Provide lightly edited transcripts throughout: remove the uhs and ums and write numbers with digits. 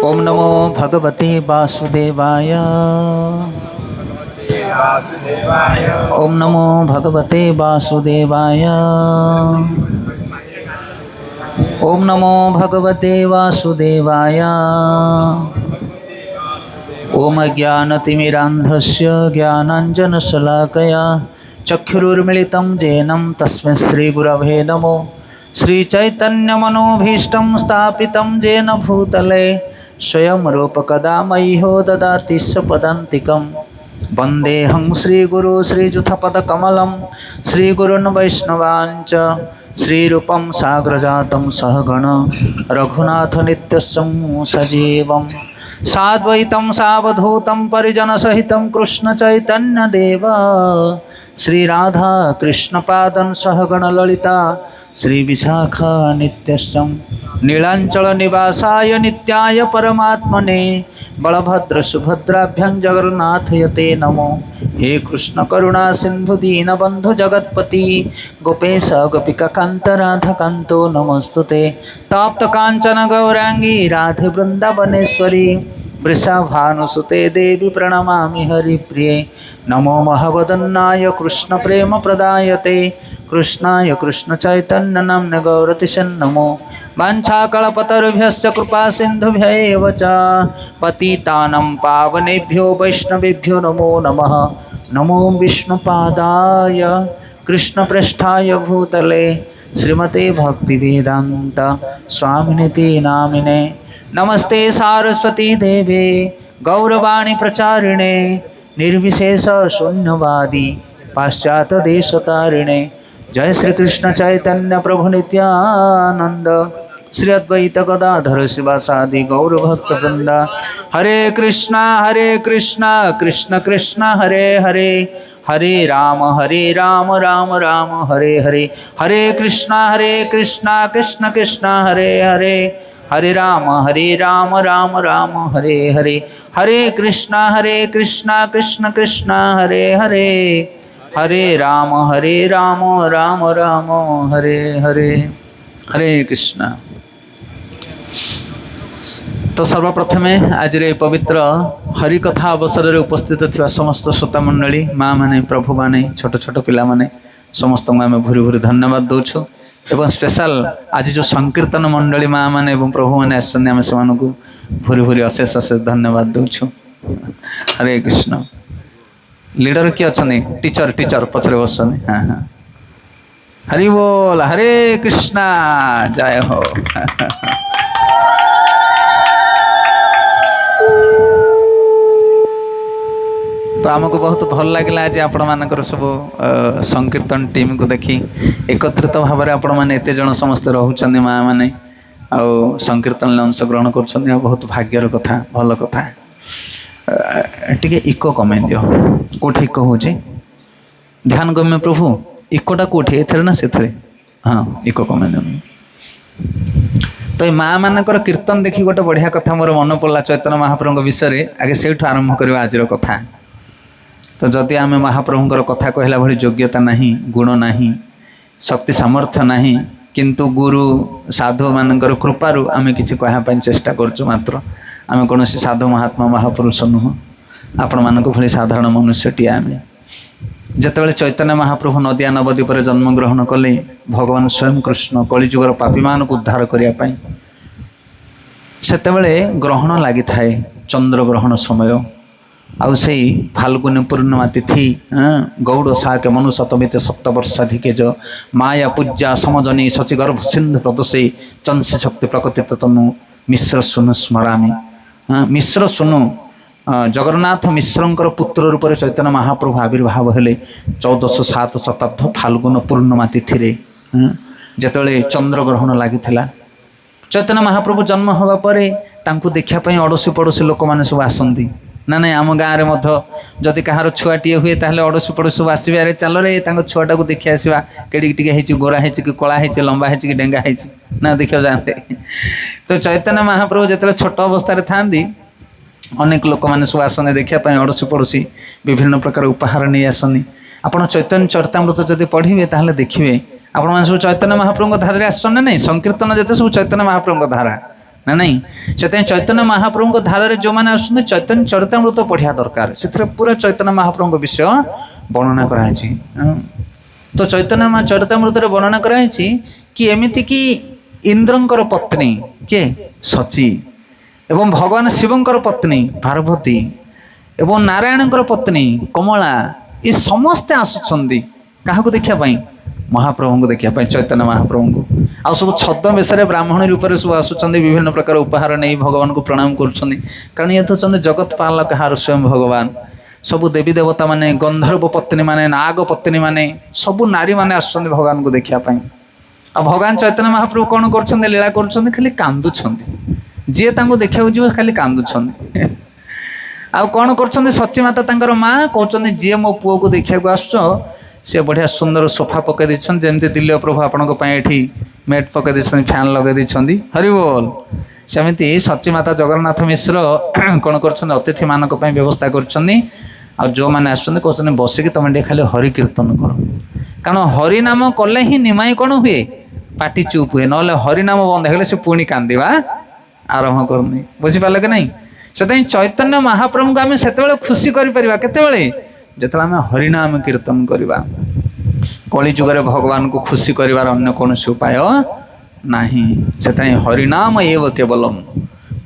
ओम नमो भगवते वासुदेवाय। ओम नमो भगवते वासुदेवाय। ओम नमो भगवते वासुदेवाय। ओम ज्ञानतिमिरान्धस्य ज्ञानाञ्जनशलाकया चक्षुरुर्मिलितं येन तस्मै श्रीगुरवे नमो। श्रीचैतन्यमनोभीष्टं स्थापितं येन भूतले स्वयं रूपकदा मह्यो ददाति स्वपदान्तिकं। वन्देऽहं श्रीगुरो श्रीयुतपदकमलं श्रीगुरून् वैष्णवांश्च श्रीरूपं साग्रजातं सहगण रघुनाथनित्यं सजीवं साद्वैतं सावधूतं परिजनसहितं कृष्णचैतन्यदेव श्रीराधा कृष्णपादं सहगण ललिता श्रीविशाखा नित्यं नीलांचल निवासाय नित्याय परमात्मने बलभद्र सुभद्राभ्यां जगन्नाथयते नमो। हे कृष्ण करुणा सिंधु दीनबंधु जगत्पति गोपेश गोपिकान्त राधाकान्तो नमस्तुते। तप्त कांचन गौरांगी राधे वृंदावनेश्वरी वृषभानुसुते देवी प्रणमामि हरिप्रिये। नमो महवदन्नाय कृष्ण प्रेम प्रदायते कृष्णाय कृष्ण चैतन्य नाम्ने गौरतिशन् नमो। वाञ्छाकल्पतरुभ्यश्च कृपा सिन्धुभ्यैव च पतितानं पावनेभ्यो वैष्णवेभ्यो नमो नमः। नमो विष्णुपादाय कृष्णप्रेष्ठाय भूतले श्रीमते भक्तिवेदान्त स्वामिनिति नामिने। नमस्ते सारस्वती देवे गौरवाणी प्रचारिणे निर्विशेष शून्यवादी पाश्चात्य देशतारिणे। जय श्री कृष्ण चैतन्य प्रभु नित्यानंद श्री अद्वैत गदाधर शिवासादि गौर भक्त वृंदा। हरे कृष्णा कृष्ण कृष्ण हरे हरे हरे राम राम राम हरे हरे। हरे कृष्णा कृष्ण कृष्ण हरे हरे हरे राम राम राम हरे हरे। हरे कृष्णा कृष्ण कृष्ण हरे हरे हरे राम राम राम हरे हरे। हरे कृष्ण। तो सर्वप्रथमे आज रे पवित्र हरिकथा अवसर रे उपस्थित थिवा समस्त श्रोता मंडली माँ माने प्रभु माने छोट छोट पिला माने समस्त आम भूरी भूरी धन्यवाद दौछु। एवं स्पेशल आज जो संकीर्तन मंडली माँ माने एवं प्रभु माने आसछन्ति आम सेमानकु भूरी भूरी अशेष अशेष धन्यवाद दौछु। हरे कृष्ण। लीडर किए अच्छा टीचर टीचर पछरे बस। हाँ हाँ हरि बोल। हरे कृष्णा जय हो। तो आमको बहुत भल लगे आज आपण मानकर सब संकीर्तन टीम को देखी एकत्रित भाव में आपण मैंने एत जन समस्ते रोचंदी माँ मैंने आउ संकीर्तन अंशग्रहण कर बहुत भाग्यर कथा भल कथा। टे इको कमे दियो कौटी इको हो ध्यान गम्य प्रभु इकोटा कौटी एथरे ना से हाँ इको कमे दियो। तो ये माँ मानकर कीर्तन देखी गोटे बढ़िया कथा मोर मन पड़ा चैतन्य महाप्रभु विषय आगे से आरंभ करवा आज कथा। तो जदि आम महाप्रभुंर कथा कहला भली योग्यता नहीं गुण नहीं शक्ति सामर्थ्य नहीं किंतु गुरु साधु मानकर कृपारू आम किसी कहवाई चेष्टा करुँ मात्र आम कौन साधु महात्मा महापुरुष नुह आपण मान भली साधारण मनुष्यटी आम जितेबाला चैतन्य महाप्रभु नदिया नवद्वीप जन्म ग्रहण कले भगवान स्वयं कृष्ण कलिजुगर पापी मान उद्धार करने सेतेबेले ग्रहण लगी थाए चंद्र ग्रहण समय आउ से फाल्गुनी पूर्णिमा तिथि गौड़ साक मनु शतमित सप्तवर्षाधिके जो माया पूज्या समजनी शचिगर्भ सिंधु प्रदोषे चंसी शक्ति प्रकृति तनु मिश्र सुनु स्मरामी। मिश्र सुनु जगन्नाथ मिश्रंकर पुत्र रूप से चैतन्य महाप्रभु आविर्भाव हेले 1407 शताब्द फाल्गुन पूर्णिमा तिथि जितेबाला चंद्र ग्रहण लगी चैतन्य महाप्रभु जन्म हवा पर देखापी अड़ोशी पड़ोशी लोक मैंने सब आसती ना ना आम गाँव में जदि कहार छुआटे हुए ताहले अड़ोशी पड़ोशी सब आसवे अरे चल रे छुआटा को देखी आसवा केड़ी टे गोरा है कि कला है लंबा है कि डेंगा है ना देखा जाते। तो चैतन्य महाप्रभु जो छोट अवस्था था अनेक लोक मैंने सब आसने देखापी अड़ोशी पड़ोशी विभिन्न प्रकार उपहार नहीं आसनी। आपड़ चैतन्य चरितामृत जब पढ़े ताहले देखिए आपण मैंने सब चैतन्य महाप्रभु धारा आसन ना नहीं संकीर्तन जिते सब चैतन्य महाप्रभु धारा ना नहीं से चैतन्य महाप्रभु धारा जो मैंने आसुँच चैतन्य चरितामृत पढ़िया दरकार से पूरा चैतन्य महाप्रभु विषय वर्णना कराई। तो चैतन्य चरितामृत वर्णना कराई कि एमती कि इंद्रंकर पत्नी के सची एवं भगवान शिवंकर पत्नी पार्वती एवं नारायणकर पत्नी कमला ये समस्ते आसुंच क्या देखापी महाप्रभु को देखापी चैतन्य महाप्रभु को आ सब छद्म बेसरे ब्राह्मण रूप से सब आसुंच विभिन्न प्रकार उपहार नहीं भगवान को प्रणाम कर कारण ये तो जगत पालक हार स्वयं भगवान सबु देवी देवता माने गंधर्व पत्नी माने नाग पत्नी माने सबु नारी माने आसुंच भगवान को देखापी। आ भगवान चैतन्य महाप्रभु कौन कर लीला कर खाली कांदुंट जी देखा जी खाली कांदुंट आ कौन कर सची माता तांकर माँ कहते जी मो पुओ को देखा आस सी बढ़िया सुंदर सोफा पकई देती जमी दिल्ली प्रभु आपंठी मेट पकई दे फैन लगे हरि बोल सेमती सची माता जगन्नाथ मिश्र कौन कर अतिथि मान व्यवस्था कर जो मैंने आसुँच कहते बसिकी तुम खाली हरि कीर्तन कर कारण हरिनाम कले ही निमाई कौन हुए पाटी चुप हुए ना हरिनाम बंद हो से पुणी कांदा आरंभ करनी बुझिपारे कि नहीं से चैतन्य महाप्रभु को आम से खुशी करते आम हरिनाम कीर्तन करवा कली जुगे भगवान को खुशी कर अन्य कौन उपाय नहीं से हरिनाम एव केवलम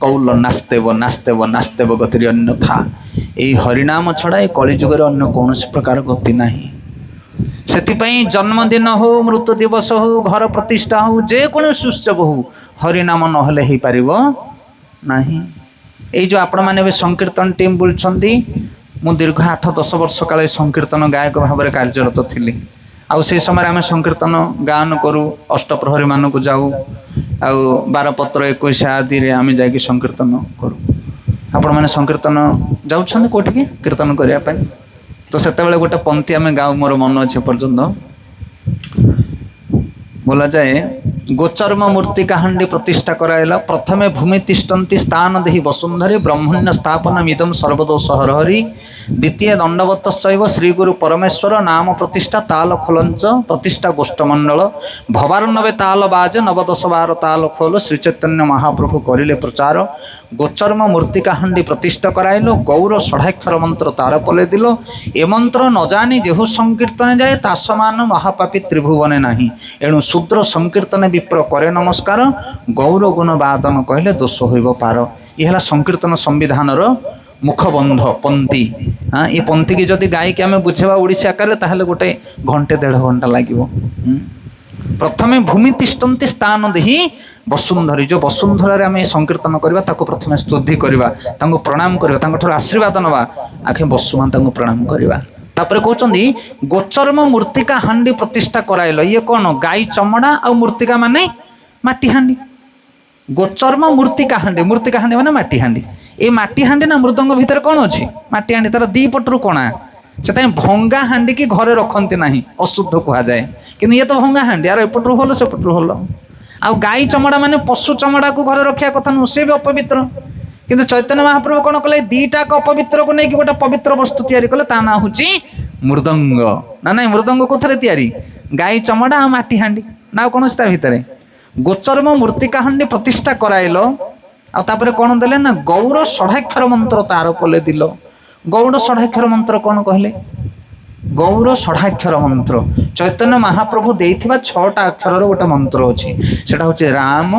कौल नास्तेव नास्तेव नास्तेव गति अन्यथा यही हरिनाम छड़ा ये कली जुगे अन्य कौन प्रकार गति नहीं से जन्मदिन हो मृत्यु दिवस हो घर प्रतिष्ठा हो जेकोसी उत्सव हो हरिनाम नहले हो पार नहीं। ये जो आपण मैंने संकीर्तन टीम बुलछंदी मु दीर्घ 8-10 वर्ष काल संकीर्तन गायक भाव में कार्यरत थी आउ से समय आम संकीर्तन गान करूँ अष्टप्रहरी मान को जाऊ आउ 12 पत्र 21 आदि आम जा संकीर्तन करूँ आपण मैंने संकीर्तन जाऊँ कौटी कीर्तन करने तो से गोटे पंक्ति आम गाँव मोर मन अच्छे पर्यंत बोला जाए गोचर्म मूर्ति काहांडी प्रतिष्ठा कराइला प्रथमे भूमि तिष्ठन्ति स्थान देहि वसुंधरे ब्रह्मण्य स्थापन मिदम सर्वदोष हरहरि द्वितीय दंडवतश्चैव श्री गुरु परमेश्वर नाम प्रतिष्ठा ताल खोलंच प्रतिष्ठा गोष्ठमंडल भवार्णवे ताल बाज नवदश बार ताल खोल श्री चैतन्य महाप्रभु करिले प्रचार गोचर्म मूर्ति काहांडी प्रतिष्ठा कराइलो गौर षडाक्षर मंत्र तार पले दिल ए मंत्र न जानी जेहु संकीर्तन जाए तासमान महापापी त्रिभुवने नाही एणु शूद्र संकीर्तन विप्र करे नमस्कार गौर गुण वादन कहले दोष होइब पार। यह संकीर्तन संविधान मुखबंध पंक्ति। हाँ ये पंक्ति की जदि गायिकी आम बुझेबा ओडिसी आकार ताहले गोटे घंटे 1.5 घंटा लागिबो। प्रथमे भूमि तिष्ठन्ति स्थान देहि वसुंधरी जो वसुंधरा आम संकीर्तन करवा ताको प्रथमे स्तुति करवा तांको प्रणाम करवा तांको ठार आशीर्वाद नवा आखे वसुमान तांको प्रणाम करवा तापर कहते गोचर्म मूर्तिका हांडी प्रतिष्ठा कराइल ये कौन गाई चमड़ा और मूर्तिका माने माटी हांडी गोचर्म मूर्तिका हांडी माने माटी हांडी ये माटी हांडी ना मृदंग भितर कौन अच्छी माटी हांडी तार दी पटरू कणा से भंगा हांडी की घरे रखती ना अशुद्ध कहुए कि ये तो भंगा हांडी यार एपटू हल सेपटू हल आ गाई चमड़ा माने पशु चमड़ा को घरे रखा कथा नुह से भी अपवित्र किंतु चैतन्य महाप्रभु कौन कले दीटाक अपवित्र को लेकिन गोटे पवित्र वस्तु तैयारी कले ता ना हूँ मृदंग ना ना मृदंग को थे तैयारी गाई चमड़ा आ माटी हांडी ना कौन ता भितर गोचर्म मूर्तिका हांडी प्रतिष्ठा कराइल आपर कौन देले ना गौर षडाक्षर मंत्र तार पले दिल गौड़ षडाक्षर मंत्र कौन कहले गौर षडाक्षर मंत्र चैतन्य महाप्रभु देइथिबा 6टा अक्षर गोटे मंत्र अच्छी सेटा हूँ राम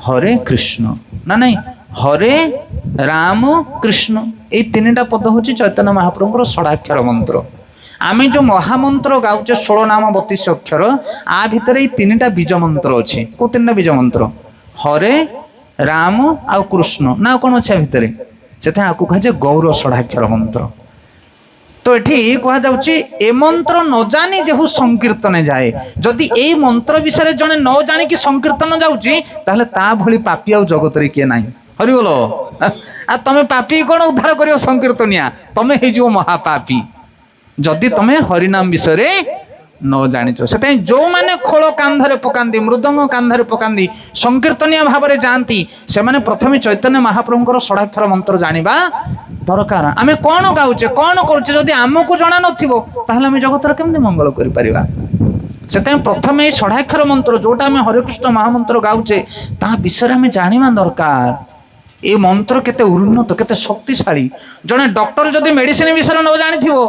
हरे कृष्ण ना नहीं हरे राम कृष्ण ये 3टा पद हूँ चैतन्य महाप्रभुर षडाक्षर मंत्र आम जो महामंत्र गाउचे 16 नाम 32 अक्षर आ भितर ये 3टा बीज मंत्र अच्छी को 3टा बीज मंत्र हरे राम आ कृष्ण ना कौन अच्छे भितर से आपको कहे गौर षडाक्षर मंत्र तो ये कहुच्छे मंत्र न जानी जेहू संकीर्तन जाए जदि ए मंत्र विषय जड़े न जाणी संकीर्तन जाऊँगी ता भली पापी आ जगत किए ना हरि बोल आ तमें पापी कौन उद्धार कर संकीर्तनिया तमें हो महापापी जदि तुम्हें हरिनाम विषय न जाच से जो मैंने खोल कांधरे पकांदी मृदंग कांधरे पकांदी संकीर्तनिया भाव में जाती से मैंने प्रथम चैतन्य महाप्रभुଙ୍କର षडाक्षर मंत्र जानिबा दरकार आमे कौन गाउचे कौन करुचे जदि आमको जना नथिबो ताहले आमे जगतर केमते मंगल करि परिबा से प्रथम ये षडाक्षर मंत्र जोटा आम हरे कृष्ण महामंत्र गाउचे ता विषय आम जाना दरकार। ये मंत्र केते उन्नत केते शक्तिशाली। जड़े डॉक्टर जदि मेडिसिन विषय न जानी थो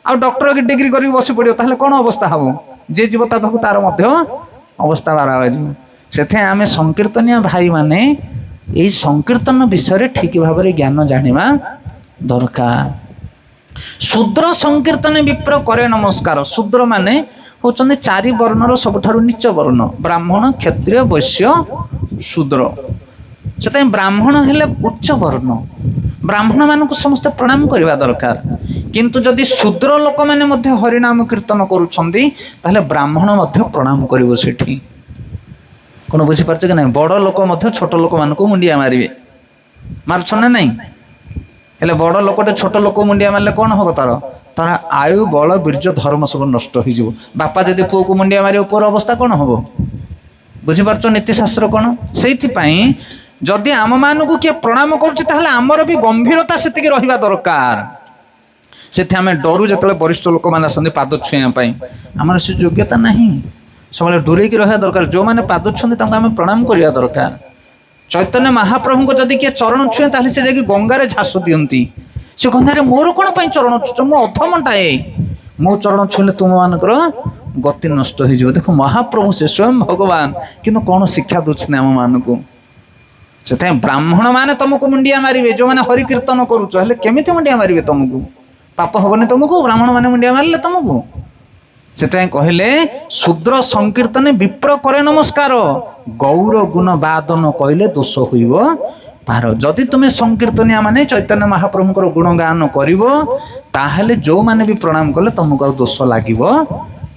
आ डॉक्टर की डिग्री कर बसी पड़ो ताहले कौन अवस्था हम जे जीव तार अवस्था बारा से आम संकीर्तनिया भाई माने यही संकीर्तन विषय ठीक भाव में ज्ञान जाना दरकार। शूद्र संकीर्तन विप्र करे नमस्कार। शूद्र माने होचंदे चारि वर्णर सबठारु नीच वर्ण ब्राह्मण क्षत्रिय वैश्य शूद्र। से ब्राह्मण हेले उच्च वर्ण ब्राह्मण मानक समस्त प्रणाम करवा दरकार। किंतु जदि शूद्र लोक माने मध्य हरिनाम कीर्तन करुछंदी ताहले ब्राह्मण मध्य प्रणाम करिवो सेठी। कौन बुझीपार कि ना बड़ लोक मध्य छोट लोक मानक मुंडिया मारे मार्छ ना नहीं हेले बड़ लोकटे छोट लोक मुंडिया मारे कौन हम तार तार आयु बल बीर्ज धर्म सब नष्ट हो। बापा जदि पुओ को मुंडिया मारे पुओर अवस्था कौन हम बुझीपार नीतिशास्त्र कौन से जदि आम मानक किए प्रणाम करमर भी गंभीरता से रहा दरकार। से आम डरू जो वरिष्ठ लोक मैंने आसती पाद छुआपाई आमर से योग्यता नहीं सब दूरेक रहा दरकार। जो मैंने पाद छुँच आम प्रणाम करवा दरकार। चैतन्य महाप्रभु को जदि किए चरण छुए ताहले से जाकि गंगार झास दियंती से गंगारे मोर कौन पर चरण छुच मो अधमटाए मो चरण छुले तुम मानकर गति नष्ट हो। देख महाप्रभु से स्वयं भगवान किंतु कौन शिक्षा दूसरे आम मानक से ब्राह्मण माने तुमको मुंडिया मारे जो मैंने हरि कीर्तन करुच केमी मुंडिया मारे तुमको पाप हेनी तुमको ब्राह्मण मैंने मुंडिया मारे तुमको से कहले शूद्र संकीर्तन विप्र करे नमस्कार गौर गुण बादन कहले दोष होइब पार। जदि तुम्हें संकीर्तनिया माने चैतन्य महाप्रभुकर गुणगान करिवो ताहले जो माने भी प्रणाम कले तुमको दोष लागिवो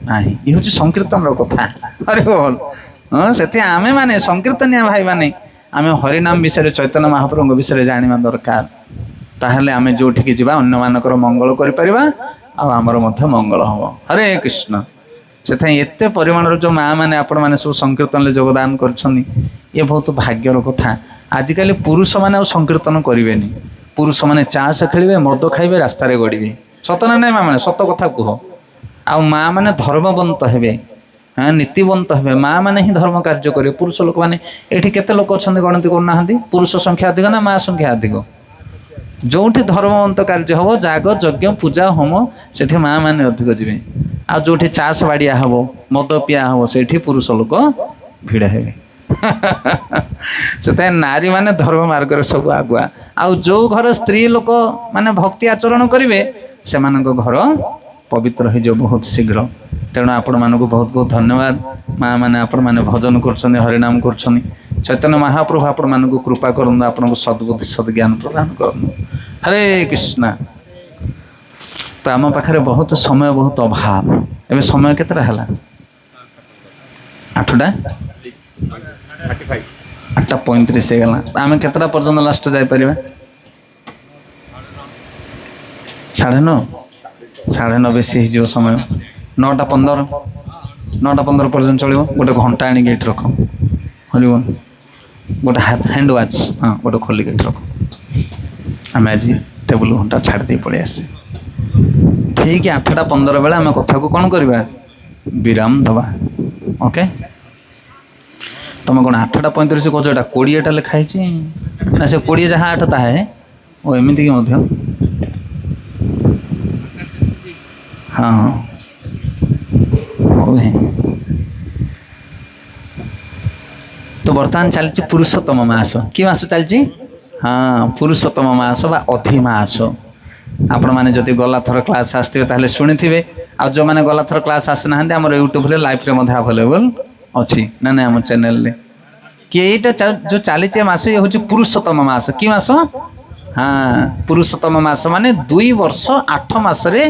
नाही। ये होची संकीर्तन रो कथा। अरे बोल हां सेति आमे माने संकीर्तनिया भाई माने आमे हरिनाम विषय चैतन्य महाप्रभु विषय जानिबा दरकार। ताहले आमे जोठी जिबा अन्य मानकर मंगल करि परिबा आ आमर मध्य मंगल हम। हरे कृष्ण। से एते परिमाण जो माँ मैंने आपण मैंने सब संकीर्तन योगदान कर ये बहुत भाग्यर कथा। आजिकल पुरुष मैंने संकीर्तन करेंगे पुरुष मैंने चाष खेलेंगे मद खाइबे रास्तार गड़े सत ना ना माँ मैंने सत कथा कह आ माँ मैंने धर्मवंत हे हाँ नीतिवंत हे माँ मैंने ही धर्म कार्य करेंगे। पुरुष लोक मैंने ये केते लोक अच्छा गणति करना पुरुष संख्या अधिक ना माँ संख्या अधिक जोठी धर्मवंत कार्य हम जाग यज्ञ पूजा होम से माँ मैंने अधिक जी आ जोठी चाष बाड़िया हम मद पिया हम से पुरुष लोक भिड़ हे से नारी माने धर्म मार्ग सब आगुआ आ जो घर स्त्री लोक माने भक्ति आचरण करेंगे से घर पवित्र हो बहुत शीघ्र। तेणु आपण मानक बहुत बहुत धन्यवाद माँ मैंने आपण मैंने भजन कर हरिनाम कर चैतन्य महाप्रभु आपण मानक कृपा करूँ आपन सद्बुद्धि सद्ज्ञान प्रदान करूँ। हरे कृष्ण। तो आम पाखे बहुत समय बहुत अभाव एवं समय केतरा है 8:35 गला आम केतरा पर्यंत लास्ट जापर 9:30 बेसी हो समय 9:15 पर्यंत चलो गोटे घंटा आनी गेट रख हल गोटे हैंड वाच हाँ गोटे खोली गेट रख आम आज टेबुल घंटा छाड़ दे पड़े आसे ठीक 8:15 बेले आम कथा को कौन करवा विराम दबा ओके। तुम कौन 8:35 कह 20टा लिखाई ना से 20 जहाँ 8 ताहे वो एमती हाँ तो बर्तमान चलती पुरुषोत्तम मास कि मास चलती हाँ पुरुषोत्तम मास बा अधिमास। आपण मैंने जदि गला थर क्लास आसते ताहले शुणी थे आ जो मैंने गला थर क्लास आसना आम यूट्यूब लाइफ रे अवेलेबल अच्छी ना ना आम चैनल कि यहीटा जो चली मास ये हूँ पुरुषोत्तम मास कि मास हाँ पुरुषोत्तम मास माने 2 वर्ष 8 मासरे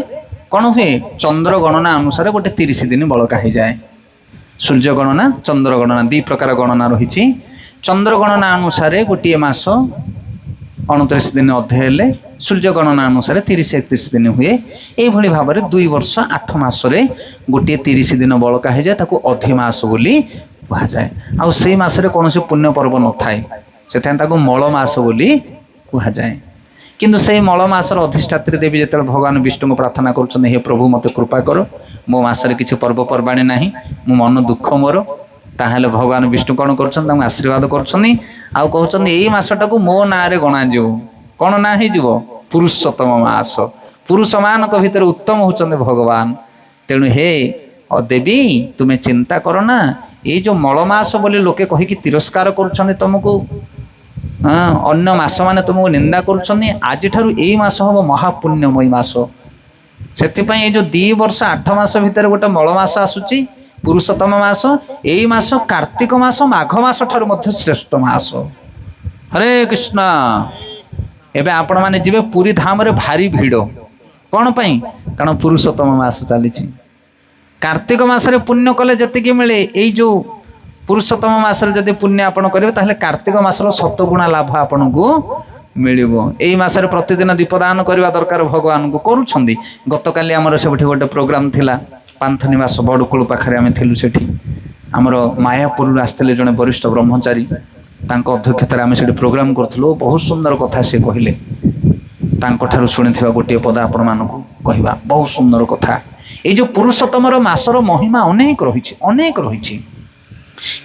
कौन हुए चंद्र गणना अनुसार गोटे 30 दिन बड़का हो जाए। सूर्य गणना चंद्र गणना 2 प्रकार गणना रही। चंद्र गणना अनुसार गोटे मास 29 दिन अधे हेले सूर्य गणना अनुसार 30-31 दिन हुए। ये भाव में 2 वर्ष 8 मासरे गोटे 30 दिन बड़का हो जाए ताको अधिमास बोली कह जाए। आ मसरे कौन पुण्य पर्व न थाए से मल मास बोली कह जाए। କିନ୍ତୁ ସେଇ ମଳ ମାସର ଅଧିଷ୍ଠାତ୍ରୀ ଦେବୀ ଯେତେବେଳେ ଭଗବାନ ବିଷ୍ଣୁଙ୍କୁ ପ୍ରାର୍ଥନା କରୁଛନ୍ତି, ହେ ପ୍ରଭୁ ମୋତେ କୃପା କର, ମୋ ମାସରେ କିଛି ପର୍ବପର୍ବାଣି ନାହିଁ, ମୁଁ ମନ ଦୁଃଖ ମୋର, ତାହେଲେ ଭଗବାନ ବିଷ୍ଣୁ କ'ଣ କରୁଛନ୍ତି? ତାଙ୍କୁ ଆଶୀର୍ବାଦ କରୁଛନ୍ତି ଆଉ କହୁଛନ୍ତି ଏଇ ମାସଟାକୁ ମୋ ନାଁରେ ଗଣାଯିବ। କ'ଣ ନାଁ ହେଇଯିବ? ପୁରୁଷୋତ୍ତମ ମାସ। ପୁରୁଷମାନଙ୍କ ଭିତରେ ଉତ୍ତମ ହେଉଛନ୍ତି ଭଗବାନ। ତେଣୁ ହେ ଦେବୀ ତୁମେ ଚିନ୍ତା କର ନା, ଏଇ ଯେଉଁ ମଳ ମାସ ବୋଲି ଲୋକେ କହିକି ତିରସ୍କାର କରୁଛନ୍ତି ତୁମକୁ, ଅନ୍ୟ ମାସମାନେ ତୁମକୁ ନିନ୍ଦା କରୁଛନ୍ତି, ଆଜିଠାରୁ ଏଇ ମାସ ହେବ ମହାପୁଣ୍ୟମୟୀ ମାସ। ସେଥିପାଇଁ ଏଇ ଯେଉଁ 2 ବର୍ଷ 8 ମାସ ଭିତରେ ଗୋଟେ ମଳ ମାସ ଆସୁଛି ପୁରୁଷୋତ୍ତମ ମାସ, ଏଇ ମାସ କାର୍ତ୍ତିକ ମାସ ମାଘ ମାସ ଠାରୁ ମଧ୍ୟ ଶ୍ରେଷ୍ଠ ମାସ। ହରେ କୃଷ୍ଣ। ଏବେ ଆପଣମାନେ ଯିବେ ପୁରୀ ଧାମରେ ଭାରି ଭିଡ଼। କ'ଣ ପାଇଁ? କାରଣ ପୁରୁଷୋତ୍ତମ ମାସ ଚାଲିଛି। କାର୍ତ୍ତିକ ମାସରେ ପୁଣ୍ୟ କଲେ ଯେତିକି ମିଳେ, ଏଇ ଯେଉଁ ପୁରୁଷୋତ୍ତମ ମାସରେ ଯଦି ପୁଣ୍ୟ ଆପଣ କରିବେ ତାହେଲେ କାର୍ତ୍ତିକ ମାସର 7 ଗୁଣା ଲାଭ ଆପଣଙ୍କୁ ମିଳିବ। ଏଇ ମାସରେ ପ୍ରତିଦିନ ଦୀପଦାନ କରିବା ଦରକାର, ଭଗବାନଙ୍କୁ କରୁଛନ୍ତି। ଗତକାଲି ଆମର ସେଠି ଗୋଟେ ପ୍ରୋଗ୍ରାମ ଥିଲା, ପାନ୍ଥନିବାସ ବଡ଼କୁଳ ପାଖରେ ଆମେ ଥିଲୁ। ସେଠି ଆମର ମାୟାପୁରରୁ ଆସିଥିଲେ ଜଣେ ବରିଷ୍ଠ ବ୍ରହ୍ମଚାରୀ, ତାଙ୍କ ଅଧ୍ୟକ୍ଷତାରେ ଆମେ ସେଠି ପ୍ରୋଗ୍ରାମ କରୁଥିଲୁ। ବହୁତ ସୁନ୍ଦର କଥା ସେ କହିଲେ, ତାଙ୍କଠାରୁ ଶୁଣିଥିବା ଗୋଟିଏ ପଦ ଆପଣମାନଙ୍କୁ କହିବା। ବହୁତ ସୁନ୍ଦର କଥା। ଏଇ ଯେଉଁ ପୁରୁଷୋତ୍ତମର ମାସର ମହିମା ଅନେକ ରହିଛି,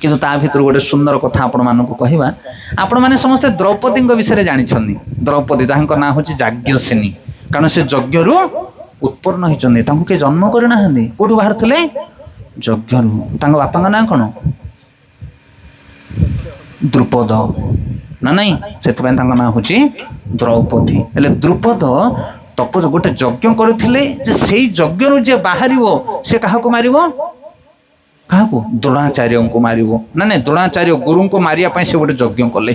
କିନ୍ତୁ ତା ଭିତରୁ ଗୋଟେ ସୁନ୍ଦର କଥା ଆପଣମାନଙ୍କୁ କହିବା। ଆପଣମାନେ ସମସ୍ତେ ଦ୍ରୌପଦୀଙ୍କ ବିଷୟରେ ଜାଣିଛନ୍ତି। ଦ୍ରୌପଦୀ, ତାଙ୍କ ନାଁ ହେଉଛି ଯାଜ୍ଞସେନୀ, କାରଣ ସେ ଯଜ୍ଞରୁ ଉତ୍ପନ୍ନ ହୋଇଛନ୍ତି। ତାଙ୍କୁ କିଏ ଜନ୍ମ କରିନାହାନ୍ତି। କୋଉଠୁ ବାହାରିଥିଲେ? ଯଜ୍ଞରୁ। ତାଙ୍କ ବାପାଙ୍କ ନାଁ କ'ଣ? ଦ୍ରୁପଦ ନା ନାଇଁ? ସେଥିପାଇଁ ତାଙ୍କ ନାଁ ହେଉଛି ଦ୍ରୌପଦୀ। ହେଲେ ଦ୍ରୁପଦ ଗୋଟେ ଯଜ୍ଞ କରିଥିଲେ ଯେ ସେଇ ଯଜ୍ଞରୁ ଯିଏ ବାହାରିବ ସେ କାହାକୁ ମାରିବ? କାହାକୁ? ଦ୍ରୋଣାଚାର୍ଯ୍ୟଙ୍କୁ ମାରିବ। ନାଇଁ, ଦ୍ରୋଣାଚାର୍ଯ୍ୟ ଗୁରୁଙ୍କୁ ମାରିବା ପାଇଁ ସେ ଗୋଟେ ଯଜ୍ଞ କଲେ।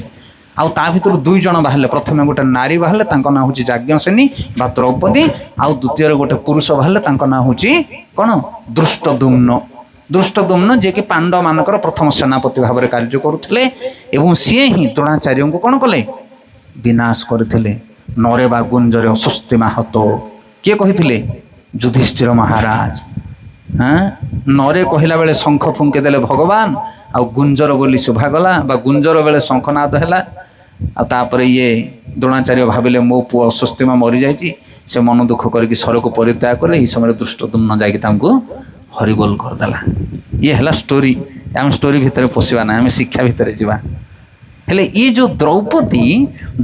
ଆଉ ତା ଭିତରୁ 2 ଜଣ ବାହାରିଲେ। ପ୍ରଥମେ ଗୋଟେ ନାରୀ ବାହାରିଲେ, ତାଙ୍କ ନାଁ ହେଉଛି ଯାଜ୍ଞସେନୀ ବା ଦ୍ରୌପଦୀ। ଆଉ ଦ୍ୱିତୀୟରେ ଗୋଟେ ପୁରୁଷ ବାହାରିଲେ, ତାଙ୍କ ନାଁ ହେଉଛି କ'ଣ? ଦୃଷ୍ଟଦ୍ୟୁମ୍ନ, ଯିଏକି ପାଣ୍ଡବମାନଙ୍କର ପ୍ରଥମ ସେନାପତି ଭାବରେ କାର୍ଯ୍ୟ କରୁଥିଲେ। ଏବଂ ସିଏ ହିଁ ଦ୍ରୋଣାଚାର୍ଯ୍ୟଙ୍କୁ କ'ଣ କଲେ? ବିନାଶ କରିଥିଲେ। ନରେ ବା ଗୁଞ୍ଜରେ ଅସ୍ୱସ୍ତି ମାହତ। କିଏ କହିଥିଲେ? ଯୁଧିଷ୍ଠିର ମହାରାଜ। ନରେ କହିଲା ବେଳେ ଶଙ୍ଖ ଫୁଙ୍କି ଦେଲେ ଭଗବାନ, ଆଉ ଗୁଞ୍ଜର ବୋଲି ଶୁଭାଗଲା, ବା ଗୁଞ୍ଜର ବେଳେ ଶଙ୍ଖନାଦ ହେଲା। ଆଉ ତାପରେ ଇଏ ଦ୍ରୋଣାଚାର୍ଯ୍ୟ ଭାବିଲେ ମୋ ପୁଅ ଅସ୍ୱସ୍ତିମା ମରିଯାଇଛି, ସେ ମନ ଦୁଃଖ କରିକି ସ୍ୱରକୁ ପରିତ୍ୟାଗ କଲେ। ଏହି ସମୟରେ ଦୃଷ୍ଟଦ୍ୟୁମ୍ନ ଯାଇକି ତାଙ୍କୁ ହରିବୋଲ କରିଦେଲା। ଇଏ ହେଲା ଷ୍ଟୋରି। ଆମେ ଷ୍ଟୋରି ଭିତରେ ପଶିବା ନାହିଁ, ଆମେ ଶିକ୍ଷା ଭିତରେ ଯିବା। ହେଲେ ଇଏ ଯେଉଁ